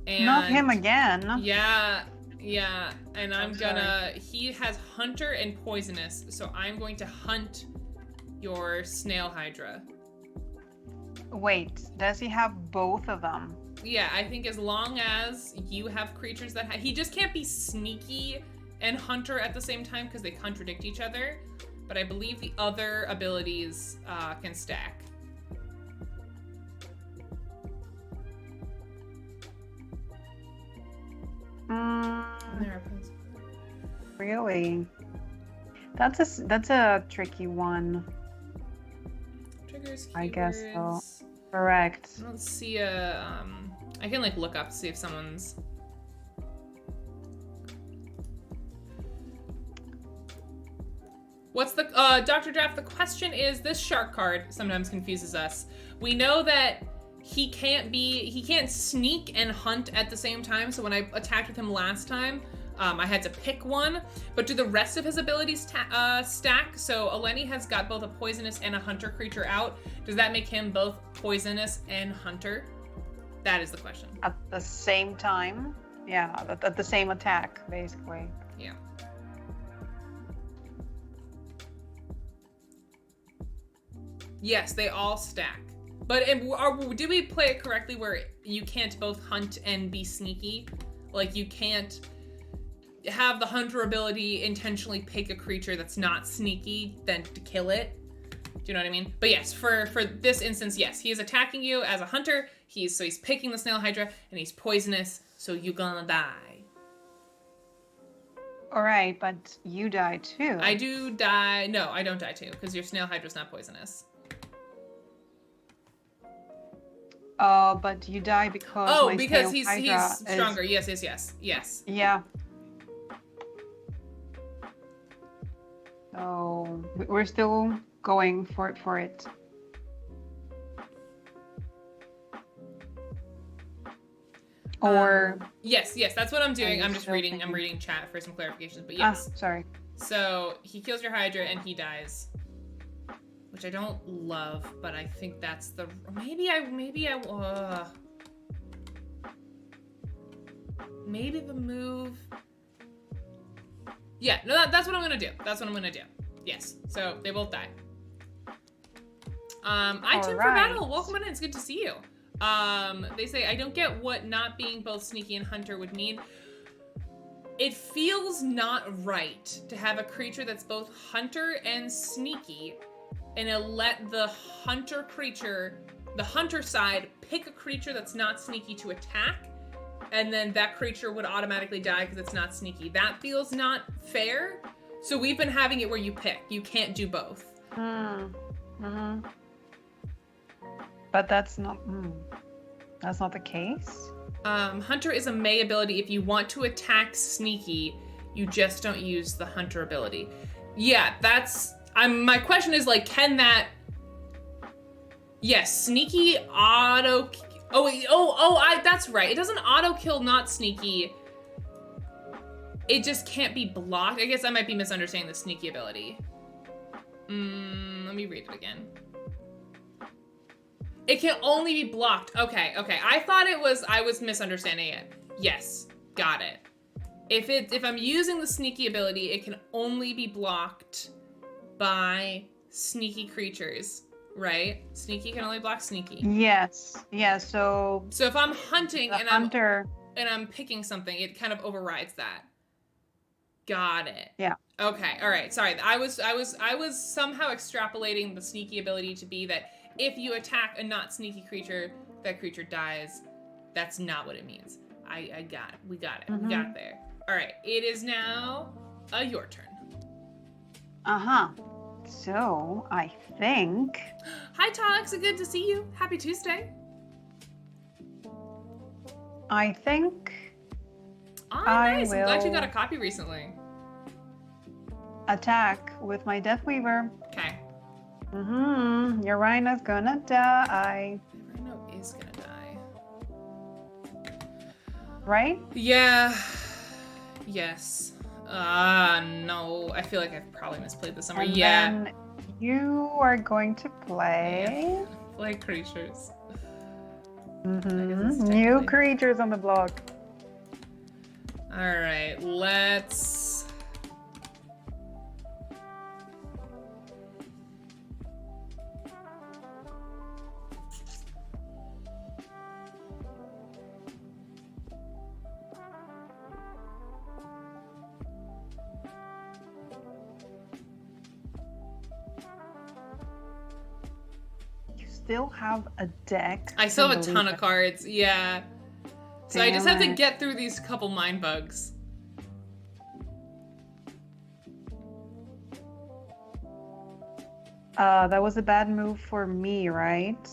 And not him again. Yeah. And he has Hunter and Poisonous, so I'm going to hunt your Snail Hydra. Wait, does he have both of them? Yeah, I think as long as you have creatures that he just can't be Sneaky and Hunter at the same time because they contradict each other. But I believe the other abilities can stack. Really? That's a tricky one. Triggers, keywords. I guess so. Correct. I don't see a I can like look up to see if someone's What's the Dr. Draft, the question is, this shark card sometimes confuses us. We know that he can't sneak and hunt at the same time, so when I attacked with him last time, I had to pick one, but do the rest of his abilities stack? So Eleni has got both a poisonous and a hunter creature out. Does that make him both poisonous and hunter? That is the question. At the same time? Yeah, at the same attack, basically. Yeah. Yes, they all stack. But did we play it correctly where you can't both hunt and be sneaky? Like, you can't have the hunter ability intentionally pick a creature that's not sneaky then to kill it. Do you know what I mean? But yes, for this instance, yes, he is attacking you as a hunter. He's picking the snail hydra and he's poisonous, so you gonna die. All right, but you die too. I do die. No, I don't die too because your snail hydra's not poisonous. But you die because because he's stronger. Yes. Yeah. So we're still going for it. Or yes, that's what I'm doing. I'm just reading. I'm reading chat for some clarifications. But yes. Sorry. So he kills your hydra and he dies. Which I don't love, but I think that's the maybe the move. Yeah, no, that's what I'm gonna do. Yes, so they both die. I tuned for battle. Welcome in. It's good to see you. They say I don't get what not being both sneaky and hunter would mean. It feels not right to have a creature that's both hunter and sneaky. And it'll let the hunter side, pick a creature that's not sneaky to attack, and then that creature would automatically die because it's not sneaky. That feels not fair. So we've been having it where you pick. You can't do both. But that's not the case. Hunter is a May ability. If you want to attack sneaky, you just don't use the hunter ability. Yeah, that's... my question is, like, can that... Yes, sneaky auto... that's right. It doesn't auto-kill not sneaky. It just can't be blocked. I guess I might be misunderstanding the sneaky ability. Let me read it again. It can only be blocked. Okay. I thought I was misunderstanding it. Yes, got it. If I'm using the sneaky ability, it can only be blocked by sneaky creatures, right? Sneaky can only block sneaky. Yes. Yeah, so if I'm hunting and hunter I'm picking something, it kind of overrides that. Got it. Yeah. Okay. All right. Sorry. I was somehow extrapolating the sneaky ability to be that if you attack a not sneaky creature, that creature dies. That's not what it means. I got it. We got it. We got it there. All right. It is now your turn. So I think. Hi, Tox. Good to see you. Happy Tuesday. I think. Nice. I'm glad you got a copy recently. Attack with my Deathweaver. Okay. Your Rhino's gonna die. Rhino is gonna die. Right? Yeah. Yes. No. I feel like I've probably misplayed this somewhere. Then you are going to play. Play creatures. New creatures on the block. All right. Let's. Still have a deck. I still have a ton of cards, yeah. So I just have to get through these couple mind bugs. That was a bad move for me, right?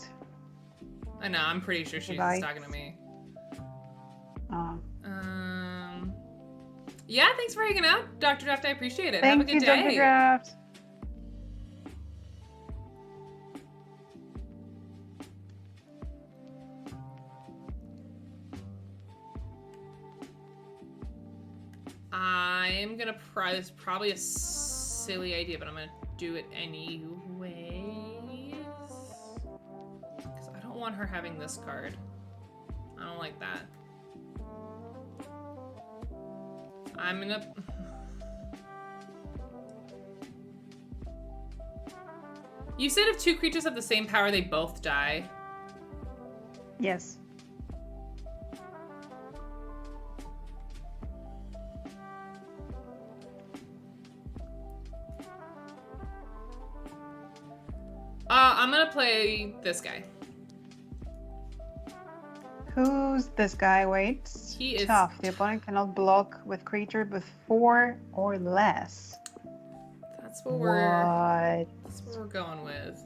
I know, I'm pretty sure she's talking to me. Yeah, thanks for hanging out, Dr. Draft. I appreciate it. Have a good day. Dr. Draft. I'm gonna it's probably a silly idea, but I'm gonna do it anyways. Because I don't want her having this card. I don't like that. I'm gonna... You said if two creatures have the same power, they both die. Yes. I'm gonna play this guy. Who's this guy? Wait. He is tough. The opponent cannot block with creature with 4 or less. That's what we're going with.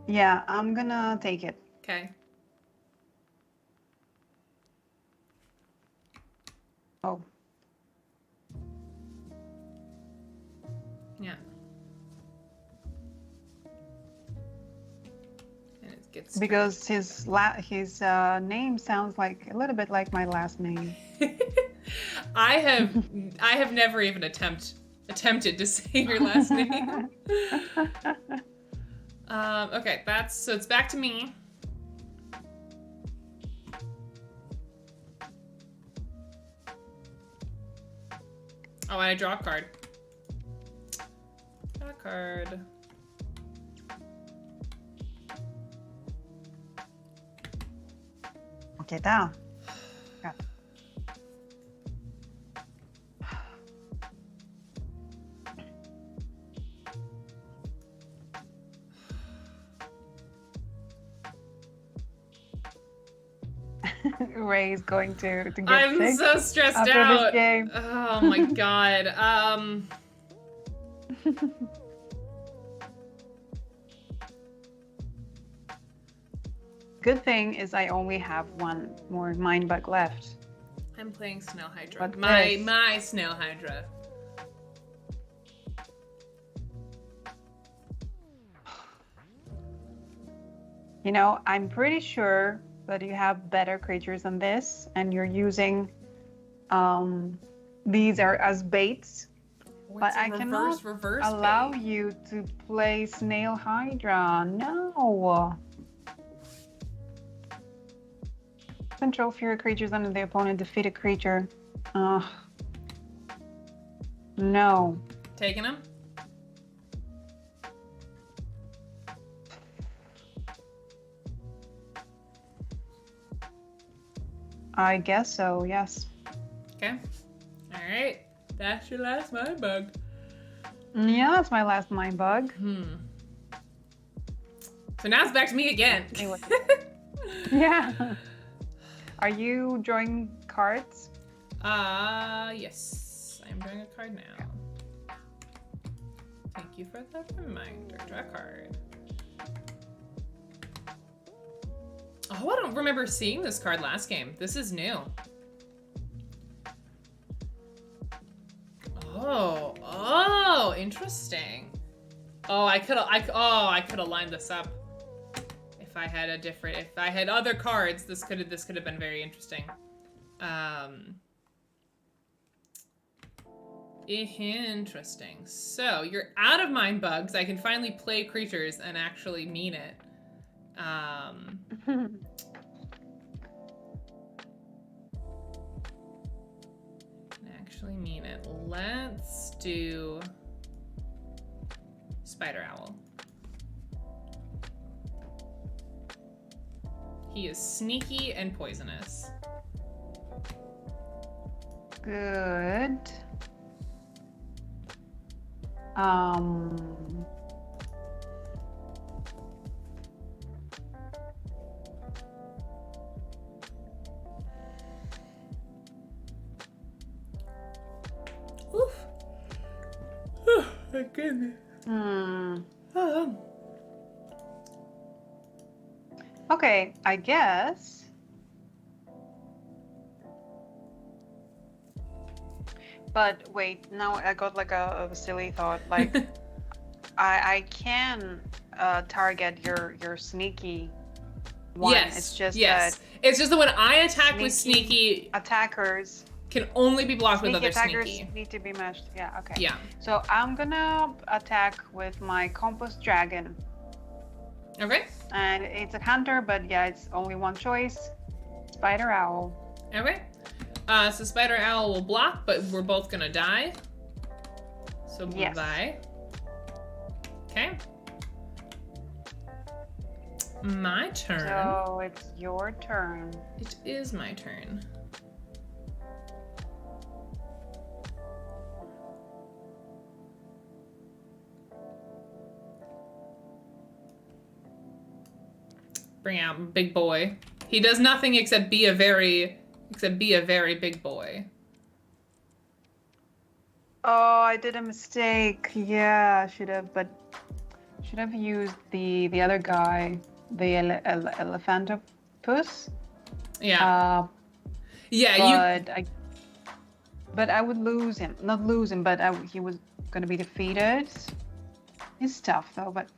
Yeah, I'm gonna take it. Okay. Oh. Yeah. And it gets Because his name sounds like a little bit like my last name. I have never even attempted to say your last name. Okay, so it's back to me. Oh, and I draw a card. Draw a card. Okay, down. Got it. Ray is going to get I'm sick so stressed after out. this game. Oh my god. Good thing is I only have one more mind bug left. I'm playing Snail Hydra. What's My this? Snail Hydra. You know, I'm pretty sure that you have better creatures than this, and you're using these are as baits. What's But I cannot allow bait? you to play Snail Hydra. No. Control fewer creatures under the opponent. Defeat a creature. No. Taking him? I guess so, yes. Okay. Alright. That's your last mind bug. Yeah, that's my last mind bug. So now it's back to me again. Yeah. Are you drawing cards? Yes. I'm drawing a card now. Thank you for the reminder. Draw a card. Oh, I don't remember seeing this card last game. This is new. Oh, interesting. Oh, I could have lined this up. If I had other cards, this could have been very interesting. Interesting. So you're out of mind bugs. I can finally play creatures and actually mean it. Actually mean it. Let's do Spider Owl. He is sneaky and poisonous. Good. Oof. Oh, my goodness. Okay, I guess. But wait, now I got like a silly thought. Like, I can target your sneaky one. Yes. It's just that it's just that when I attack with sneaky attackers can only be blocked with other attackers sneaky. need to be matched. Yeah. Okay. Yeah. So I'm gonna attack with my Compost Dragon. Okay. And it's a hunter, but yeah, it's only one choice. Spider owl. Okay. So spider owl will block, but we're both gonna die. So yes. bye. Okay. My turn. So it's your turn. It is my turn. Bring out big boy. He does nothing except be a very big boy. Oh, I did a mistake. Yeah, should have used the other guy, the elephantopus. Yeah. But I would lose him. Not lose him, but he was gonna be defeated. He's tough though, but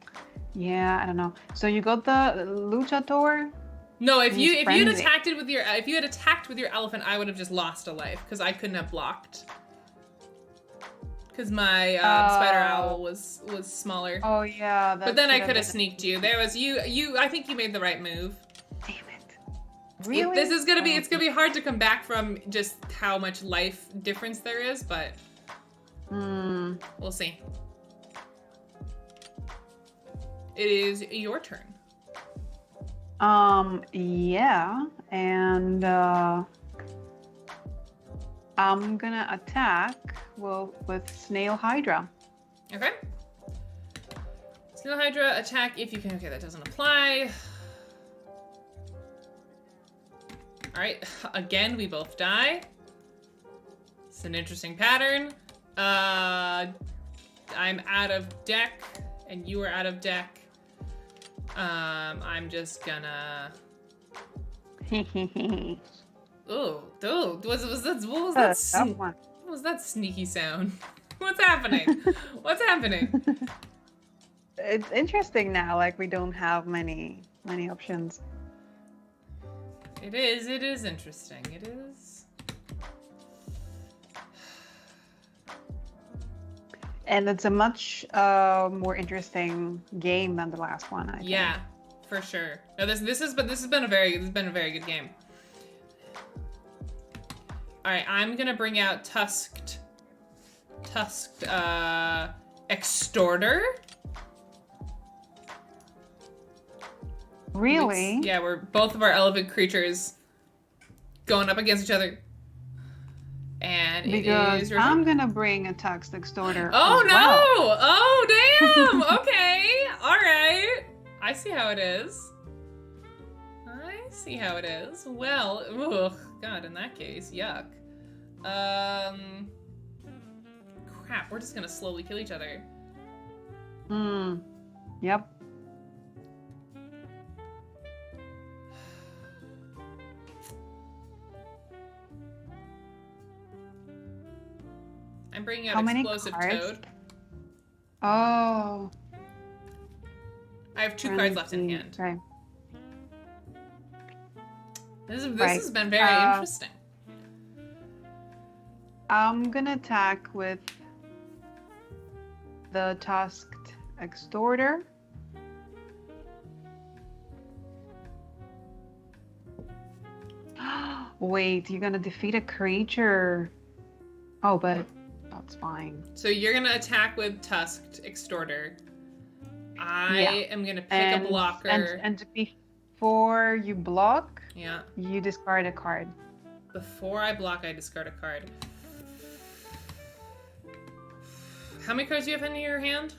yeah, I don't know. So you got the luchador? No, if you had attacked with your elephant, I would have just lost a life because I couldn't have blocked. Because my spider owl was smaller. Oh yeah. But then I could have sneaked you. There was you. I think you made the right move. Damn it! Really? This is gonna be it's gonna be hard to come back from just how much life difference there is, but we'll see. It is your turn. Yeah, and I'm gonna attack with Snail Hydra. Okay. Snail Hydra attack if you can. Okay, that doesn't apply. All right. Again, we both die. It's an interesting pattern. I'm out of deck, and you are out of deck. I'm just gonna. Oh, dude, what was that sneaky sound? What's happening? What's happening? It's interesting now, like we don't have many options. It is interesting. It is. And it's a much more interesting game than the last one, I think. Yeah, for sure. No, this has been a very good game. All right, I'm gonna bring out tusked extorter. Really? Yeah, we're both of our elephant creatures going up against each other. And because I'm gonna bring a tusked extorter. Oh no! Well. Oh damn! Okay, all right. I see how it is. Well, ugh, God, in that case, yuck. Crap. We're just gonna slowly kill each other. Yep. I'm bringing out explosive toad. Oh. I have 2 cards left in hand. Okay. This has been very interesting. I'm gonna attack with the tusked extorter. Wait, you're gonna defeat a creature. Oh, but that's fine. So you're gonna attack with tusked extorter. I am gonna pick a blocker. And before you block, yeah, you discard a card. Before I block, I discard a card. How many cards do you have in your hand?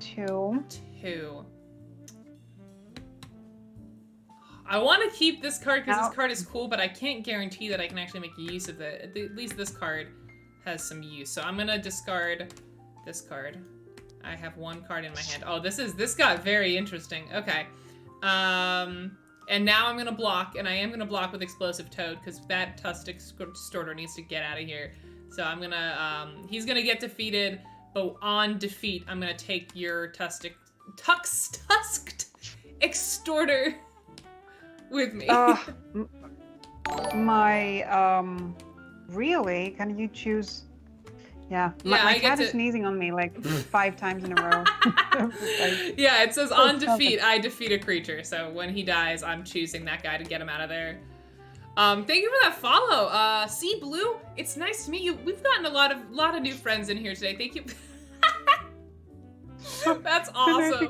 2. 2. I want to keep this card because this card is cool, but I can't guarantee that I can actually make use of it. At least this card has some use. So I'm gonna discard this card. I have 1 card in my hand. Oh, this got very interesting. Okay. And now I'm gonna block, and I am gonna block with Explosive Toad because that tusked extorter needs to get out of here. So I'm gonna he's gonna get defeated, but on defeat, I'm gonna take your tusked extorter with me. Really? Can you choose? Yeah, Yeah, my cat is sneezing on me like 5 times in a row. Yeah, it says on defeat, I defeat a creature. So when he dies, I'm choosing that guy to get him out of there. Thank you for that follow. Sea Blue, it's nice to meet you. We've gotten a lot of new friends in here today. Thank you. That's awesome.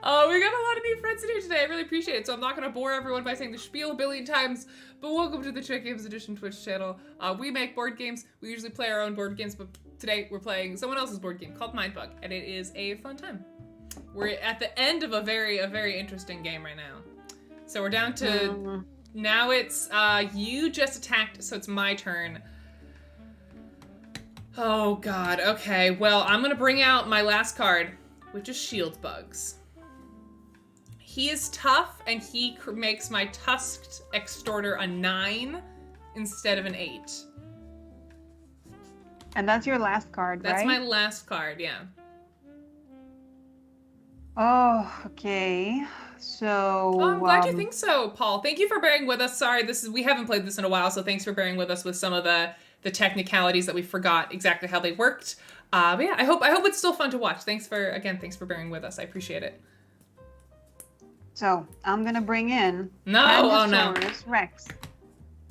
Oh, we got a lot of new friends in here today. I really appreciate it. So I'm not going to bore everyone by saying the spiel a billion times, but welcome to the Trick Games Edition Twitch channel. We make board games. We usually play our own board games, but today we're playing someone else's board game called Mindbug, and it is a fun time. We're at the end of a very interesting game right now. So we're down to, now it's, you just attacked, so it's my turn. Oh God, okay. Well, I'm going to bring out my last card, which is Shield Bugs. He is tough, and he makes my Tusked Extorter a 9 instead of an 8. And that's your last card, right? That's my last card, yeah. Oh, okay. So... Oh, I'm glad you think so, Paul. Thank you for bearing with us. Sorry, we haven't played this in a while, so thanks for bearing with us with some of the technicalities that we forgot exactly how they worked. But yeah, I hope it's still fun to watch. Thanks for bearing with us. I appreciate it. So I'm gonna bring in no. Rex.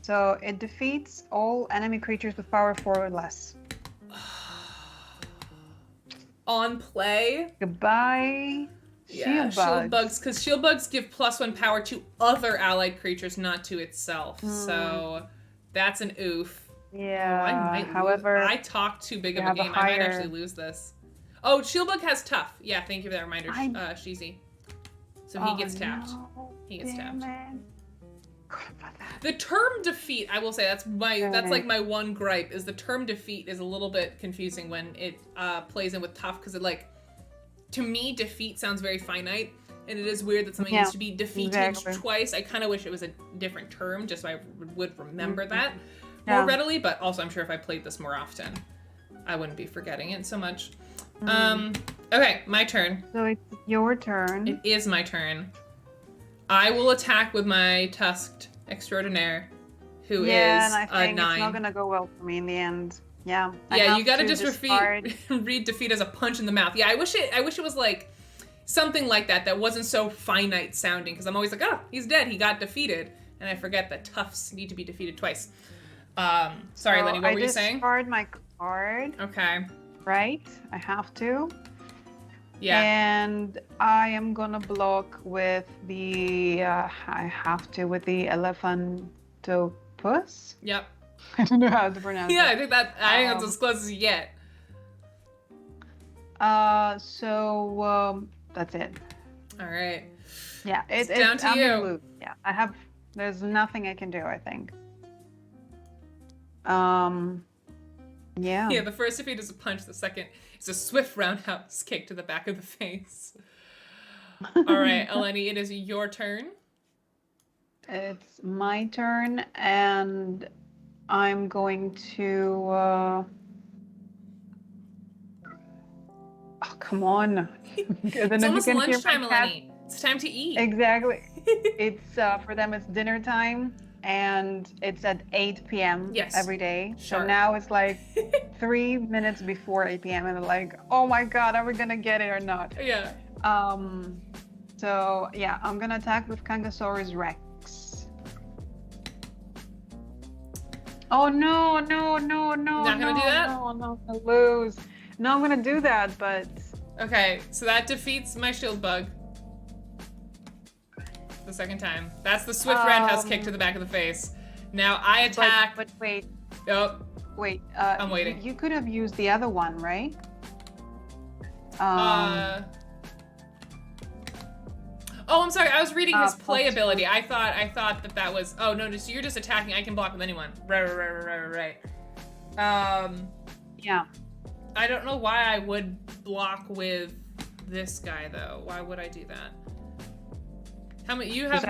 So it defeats all enemy creatures with power 4 or less. On play. Goodbye. Yeah, Shield Bugs, because Shield Bugs give +1 power to other allied creatures, not to itself. So that's an oof. Yeah. However, I talked too big of a game. I might actually lose this. Oh, Shieldbug has tough. Yeah, thank you for that reminder, Sheezy. So he gets tapped. No. He gets tapped. That. The term defeat, I will say, that's like my one gripe, is the term defeat is a little bit confusing when it plays in with tough, because it to me, defeat sounds very finite, and it is weird that something needs to be defeated twice. I kind of wish it was a different term, just so I would remember that more readily, but also I'm sure if I played this more often, I wouldn't be forgetting it so much. Okay, my turn. So it's your turn. It is my turn. I will attack with my Tusked Extraordinaire, who is and I think a 9. It's not gonna go well for me in the end. Yeah. Yeah, you gotta just read defeat as a punch in the mouth. Yeah, I wish it was like something like that wasn't so finite sounding, because I'm always like, oh, he's dead, he got defeated, and I forget that toughs need to be defeated twice. Sorry, Lenny, what were you saying? I discard my card. Okay. Right? I have to. Yeah. And I am gonna block with the with the Elephantopus. Yep. I don't know how to pronounce it. Yeah, I think that's as close as you get. So that's it. All right. Yeah, it's down to you. Yeah, there's nothing I can do, I think. Yeah. Yeah, the first defeat is a punch, the second is a swift roundhouse kick to the back of the face. All right, Eleni, it is your turn. It's my turn, and I'm going to... Oh, come on. It's almost lunchtime, Eleni. It's time to eat. Exactly. It's, for them, it's dinner time. And it's at 8 p.m. every day. Sure. So now it's like 3 minutes before 8 p.m. and they're like, oh my God, are we gonna get it or not? Yeah. So yeah, I'm gonna attack with Kangasaurus Rex. Oh no. Not gonna do that? No, I'm gonna lose. No, I'm gonna do that, but... Okay, so that defeats my Shield Bug. The second time. That's the swift roundhouse kick to the back of the face. Now I attack. But wait. Oh. Wait. I'm waiting. You could have used the other one, right? Oh, I'm sorry. I was reading his play ability. I thought that was. Oh no, you're just attacking. I can block with anyone. Right. Yeah. I don't know why I would block with this guy though. Why would I do that? How many you have?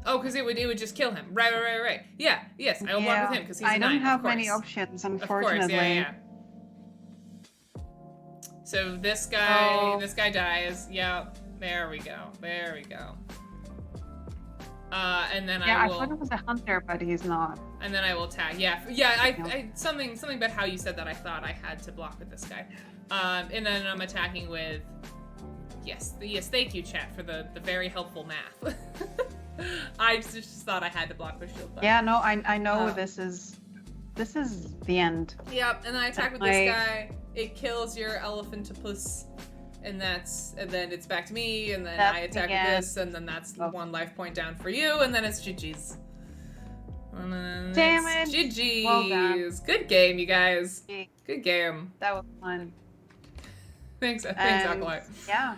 Oh, because it would just kill him. Right. Yeah. Yes, I will block with him because he's a 9. I don't have many options, unfortunately. Of course, yeah. So this guy dies. Yeah. There we go. And then I thought it was a hunter, but he's not. And then I will tag. Yeah. I something about how you said that. I thought I had to block with this guy. And then I'm attacking with. Yes. Thank you, chat, for the very helpful math. I just thought I had to block with shield. Yeah. No. I know this is the end. Yep. And then I attack with this guy. It kills your elephantopus. And then it's back to me, and then I attack with this, and then that's 1 life point down for you, and then it's GG's. Damn it! GG's. Well done. Good game, you guys. Good game. That was fun. Thanks, Acolyte. Yeah.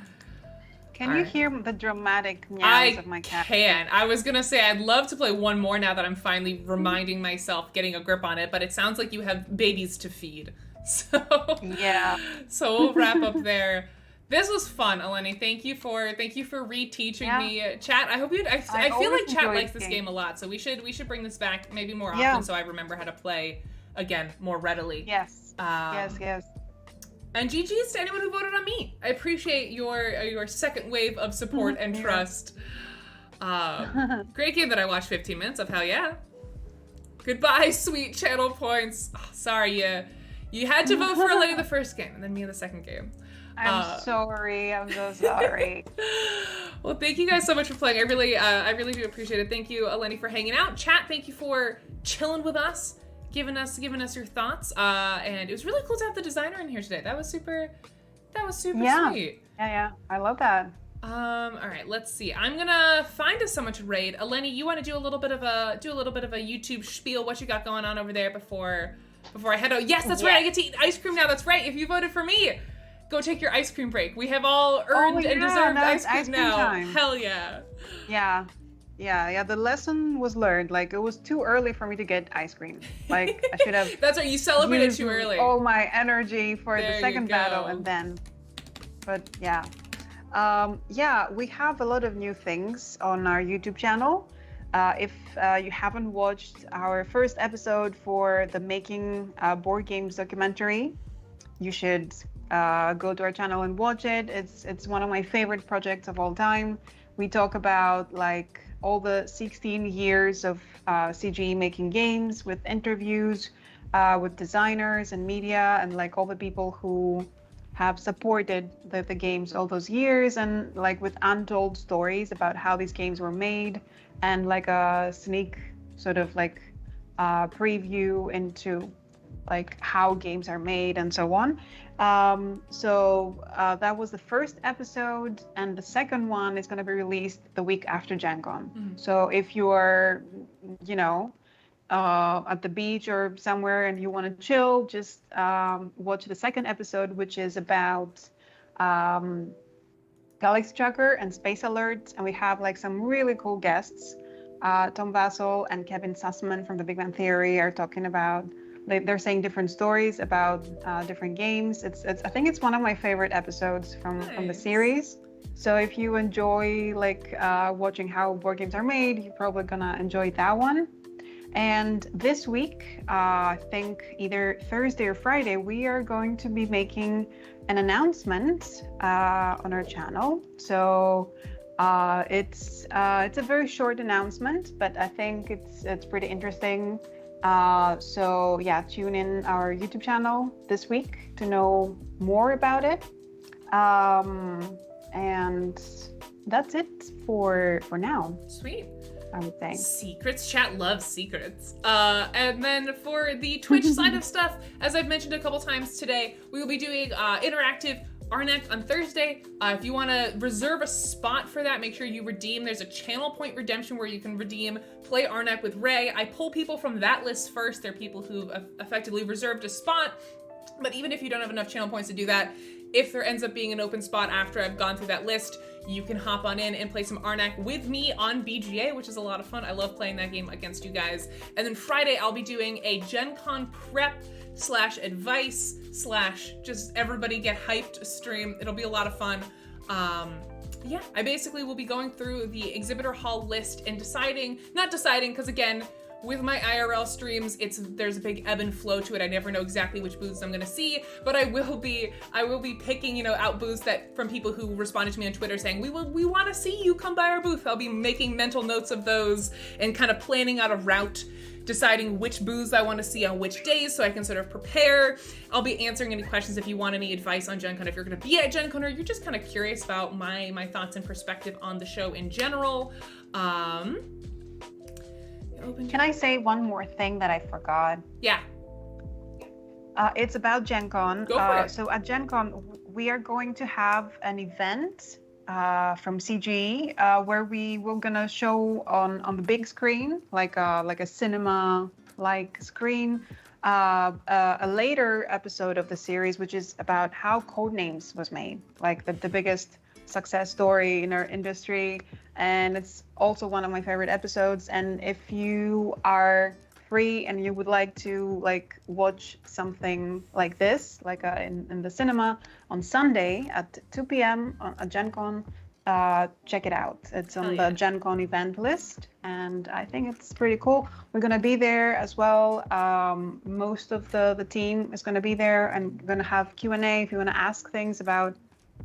Can you hear the dramatic meows of my cat? I can. I was gonna say I'd love to play one more now that I'm finally reminding myself, getting a grip on it, but it sounds like you have babies to feed. So yeah. So we'll wrap up there. This was fun, Eleni. Thank you for reteaching me. Chat, I hope I feel like chat likes this game a lot, so we should bring this back maybe more often so I remember how to play again more readily. Yes. Yes. And GG's to anyone who voted on me. I appreciate your second wave of support and trust. Great game that I watched 15 minutes of. Hell yeah. Goodbye, sweet channel points. Oh, sorry, you had to vote for Eleni the first game and then me in the second game. I'm sorry. I'm so sorry. Well, thank you guys so much for playing. I really do appreciate it. Thank you, Eleni, for hanging out. Chat, thank you for chilling with us, giving us your thoughts. And it was really cool to have the designer in here today. That was super sweet. Yeah. I love that. All right, let's see. I'm gonna find us someone to raid. Eleni, you want to do a little bit of a YouTube spiel? What you got going on over there before I head out? Yes, that's right. I get to eat ice cream now. That's right. If you voted for me, go take your ice cream break. We have all earned and deserved ice cream now. Time. Hell yeah. Yeah. The lesson was learned. Like, it was too early for me to get ice cream. Like, I should have. That's right. You celebrated too early. All my energy for the second battle, and then. But yeah. We have a lot of new things on our YouTube channel. If you haven't watched our first episode for the Making Board Games documentary, you should go to our channel and watch it. It's one of my favorite projects of all time. We talk about like all the 16 years of CGE making games, with interviews with designers and media, and like all the people who have supported the games all those years, and like with untold stories about how these games were made, and like a sneak sort of like preview into like how games are made and so on. That was the first episode, and the second one is going to be released the week after Gen Con. So if you are, at the beach or somewhere and you want to chill, just watch the second episode, which is about Galaxy Tracker and Space Alerts, and we have like some really cool guests. Tom Vassell and Kevin Sussman from The Big Bang Theory are talking about. They're saying different stories about different games. I think it's one of my favorite episodes from the series. So if you enjoy like watching how board games are made, you're probably gonna enjoy that one. And this week, I think either Thursday or Friday, we are going to be making an announcement on our channel. So it's a very short announcement, but I think it's pretty interesting. So yeah, tune in our YouTube channel this week to know more about it. And that's it for now. Sweet. I would say. Secrets. Chat loves secrets. And then for the Twitch side of stuff, as I've mentioned a couple times today, we will be doing interactive Arnak on Thursday. If you want to reserve a spot for that, make sure you redeem. There's a channel point redemption where you can redeem Play Arnak with Ray. I pull people from that list first. They're people who've effectively reserved a spot. But even if you don't have enough channel points to do that, if there ends up being an open spot after I've gone through that list, you can hop on in and play some Arnak with me on BGA, which is a lot of fun. I love playing that game against you guys. And then Friday, I'll be doing a Gen Con prep / advice / just everybody get hyped stream. It'll be a lot of fun. Yeah, I basically will be going through the exhibitor hall list and not deciding, because again, with my IRL streams, there's a big ebb and flow to it. I never know exactly which booths I'm gonna see, but I will be picking, you know, out booths that from people who responded to me on Twitter saying, we want to see you come by our booth. I'll be making mental notes of those and kind of planning out a route, deciding which booths I want to see on which days so I can sort of prepare. I'll be answering any questions if you want any advice on Gen Con, if you're going to be at Gen Con or you're just kind of curious about my thoughts and perspective on the show in general. Can I say one more thing that I forgot? Yeah. It's about Gen Con. Go for it. So at Gen Con, we are going to have an event from CG where we will gonna show on the big screen, like a cinema like screen, a later episode of the series, which is about how Codenames was made, like the biggest success story in our industry. And it's also one of my favorite episodes. And if you are free and you would like to like watch something like this, like in the cinema on Sunday at 2 p.m. at Gen Con, check it out. It's on the Gen Con event list, and I think it's pretty cool. We're gonna be there as well. Most of the team is gonna be there, and we're gonna have Q&A if you want to ask things about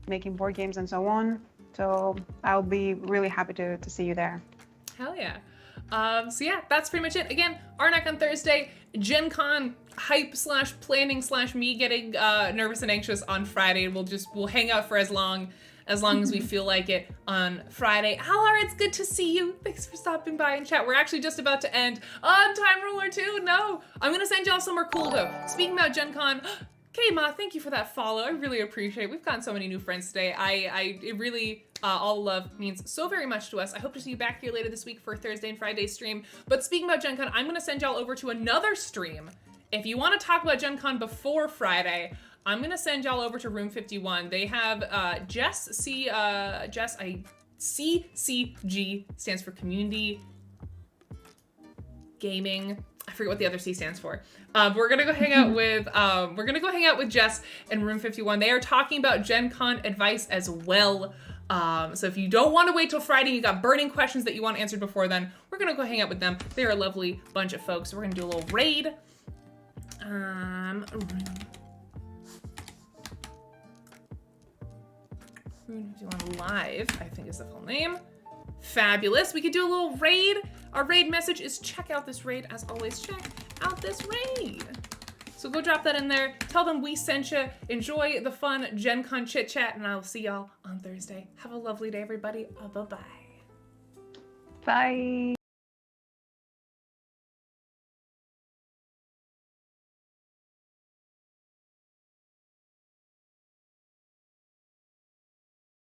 making board games and so on. So I'll be really happy to see you there. Hell yeah. So yeah, that's pretty much it. Again, Arnak on Thursday, Gen Con hype / planning / me getting nervous and anxious on Friday. We'll hang out for as long as we feel like it on Friday. Alar, it's good to see you. Thanks for stopping by and chat. We're actually just about to end on Time Ruler 2. No, I'm gonna send y'all somewhere cool though. Speaking about Gen Con, K-Ma, thank you for that follow. I really appreciate it. We've gotten so many new friends today. It really, all the love means so very much to us. I hope to see you back here later this week for Thursday and Friday stream. But speaking about Gen Con, I'm gonna send y'all over to another stream. If you wanna talk about Gen Con before Friday, I'm gonna send y'all over to Room 51. They have CCG stands for Community Gaming. I forget what the other C stands for. We're gonna go hang out with Jess in Room 51. They are talking about Gen Con advice as well. So if you don't want to wait till Friday, you got burning questions that you want answered before then, we're gonna go hang out with them. They're a lovely bunch of folks. So we're gonna do a little raid. Room 51 Live, I think is the full name. Fabulous. We could do a little raid. Our raid message is check out this raid. As always, check out this raid. So go drop that in there. Tell them we sent you. Enjoy the fun Gen Con chit chat, and I'll see y'all on Thursday. Have a lovely day, everybody. Bye-bye. Bye.